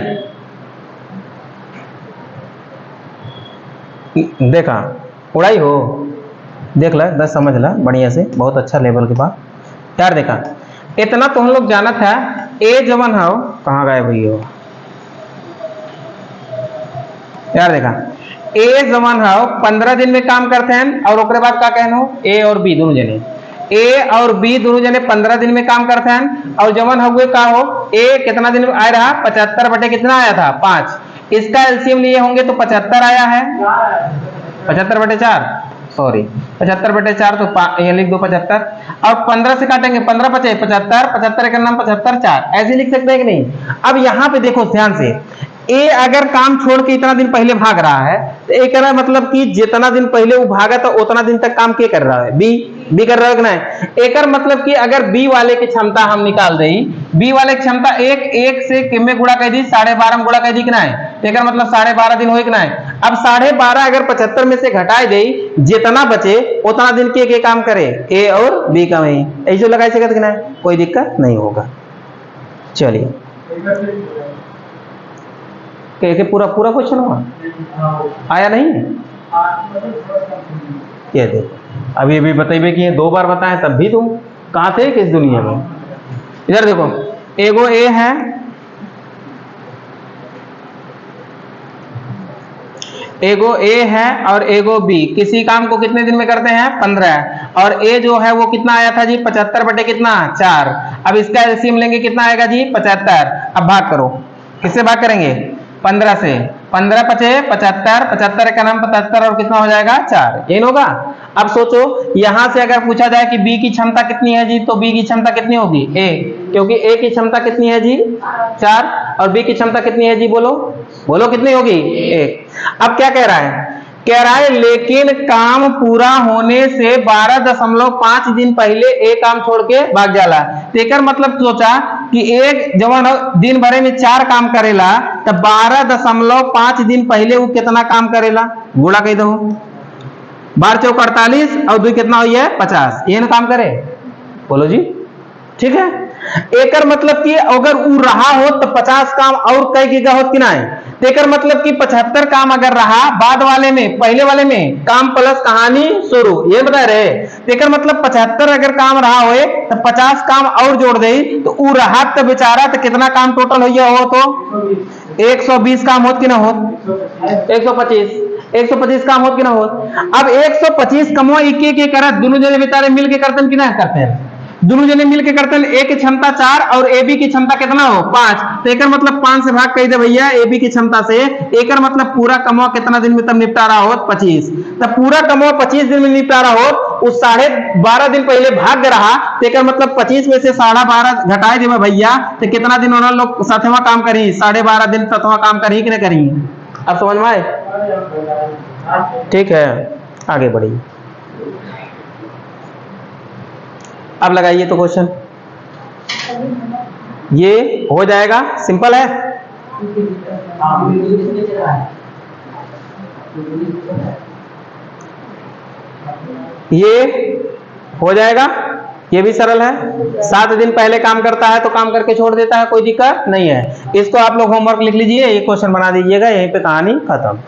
देखा उड़ाई हो, देख ला, बस समझ ला बढ़िया से, बहुत अच्छा लेवल के बाद यार। देखा इतना तो हम लोग जाना था, ए जवन हो कहाँ गए भैया यार, देखा ए जवन हो 15 दिन में काम करते हैं, और उसके बाद क्या कहना, ए और बी दोनों जने, ए और बी दोनों जने 15 दिन में काम करते हैं, और जवन हुए का हो, ए कितना दिन में आया रहा 75 बटे कितना आया था 5, इसका एलसीएम लिए होंगे तो 75 आया है, 75 बटे 4, सॉरी 75 बटे 4, तो ये लिख दो 75, और 15 से काटेंगे 15 बचे 75, 75 का नाम 75 4, ऐसे लिख सकते हैं कि नहीं। अब यहाँ पे देखो ध्यान से, ए अगर काम छोड़ के इतना दिन पहले भाग रहा है, तो ए कह रहा है मतलब कि जितना दिन पहले वो भागा तो उतना दिन तक काम के कर रहा है, बी कर रहा है कि नहीं। एक मतलब कि अगर बी वाले की क्षमता हम निकाल दें, बी वाले की क्षमता एक से कितने गुणा कर दी, 12.5 में गुणा कर दी कि नहीं, एक मतलब 12.5 दिन हो कि नहीं। अब 12.5 अगर 75 में से घटाए दे, जितना बचे उतना दिन के काम करे, ए और बी का वही ऐसे लगा सकते कि नहीं, कोई दिक्कत नहीं होगा। चलिए के पूरा पूरा क्वेश्चन हुआ आया नहीं, ये देखो अभी अभी बताइए कि ये 2 बार बताएं, तब भी तुम कहां थे किस दुनिया में। इधर देखो, एगो ए है, एगो ए है और एगो बी, किसी काम को कितने दिन में करते हैं 15, और ए जो है वो कितना आया था जी 75 बटे कितना 4। अब इसका एलसीएम लेंगे कितना आएगा जी 75। अब भाग करो, किससे भाग करेंगे 15 से, 15 बचे 75, 75 का नाम 75 और कितना हो जाएगा 4, यही होगा। अब सोचो यहां से अगर पूछा जाए कि बी की क्षमता कितनी है जी, तो बी की क्षमता कितनी होगी ए, क्योंकि ए की क्षमता कितनी है जी 4 और बी की क्षमता कितनी है जी, बोलो बोलो कितनी होगी 1। अब क्या कह रहा है, कह रहा है लेकिन काम पूरा होने से 12.5 दिन पहले एक काम छोड़ के भाग जाला। तेकर मतलब सोचा कि एक जवान दिन भरे में 4 काम करेला, तो 12.5 दिन पहले वो कितना काम करेला, गुणा कह दो, 12 चौक 48 और 2 कितना हुई है 50, ये ना काम करे, बोलो जी ठीक है। एकर मतलब कि अगर वो रहा हो तो 50 काम और कई गिगा होत कि नहीं, तेकर मतलब कि 75 काम अगर रहा बाद वाले में, पहले वाले में काम प्लस कहानी शुरू, ये बता रहे। तेकर मतलब 75 अगर काम रहा होए तो 50 काम और जोड़ दे, तो वो रहा तो बेचारा तो कितना काम टोटल हो तो 120 काम होत कि ना होत, 125 काम होत कि ना होत। अब 125 कमो एक करत दोनों जने बेचारे मिल के करते कि ना करते हैं, दोनों जने मिलके करते हैं, ए की क्षमता 4 और ए बी की क्षमता कितना हो 5, तो एकर मतलब 5 से भाग कर दे भैया ए बी की क्षमता से, एकर मतलब पूरा कमवा कितना दिन में तब निपटारा हो 25, तब पूरा कमवा 25 दिन में निपटारा हो, उस 12.5 दिन पहले भाग रहा, तो एकर मतलब 25 में से 12.5 घटाए देवे भैया, तो कितना दिन उन्होंने लोग सातवां काम करी, 12.5 दिन सातवां काम करी कि नहीं करी। अब समझ में आए? ठीक है, आगे बढ़िए। अब लगाइए तो क्वेश्चन, ये हो जाएगा, सिंपल है। ये हो जाएगा, ये भी सरल है। 7 दिन पहले काम करता है तो काम करके छोड़ देता है, कोई दिक्कत नहीं है। इसको आप लोग होमवर्क लिख लीजिए, ये क्वेश्चन बना दीजिएगा, यहीं पे कहानी खत्म।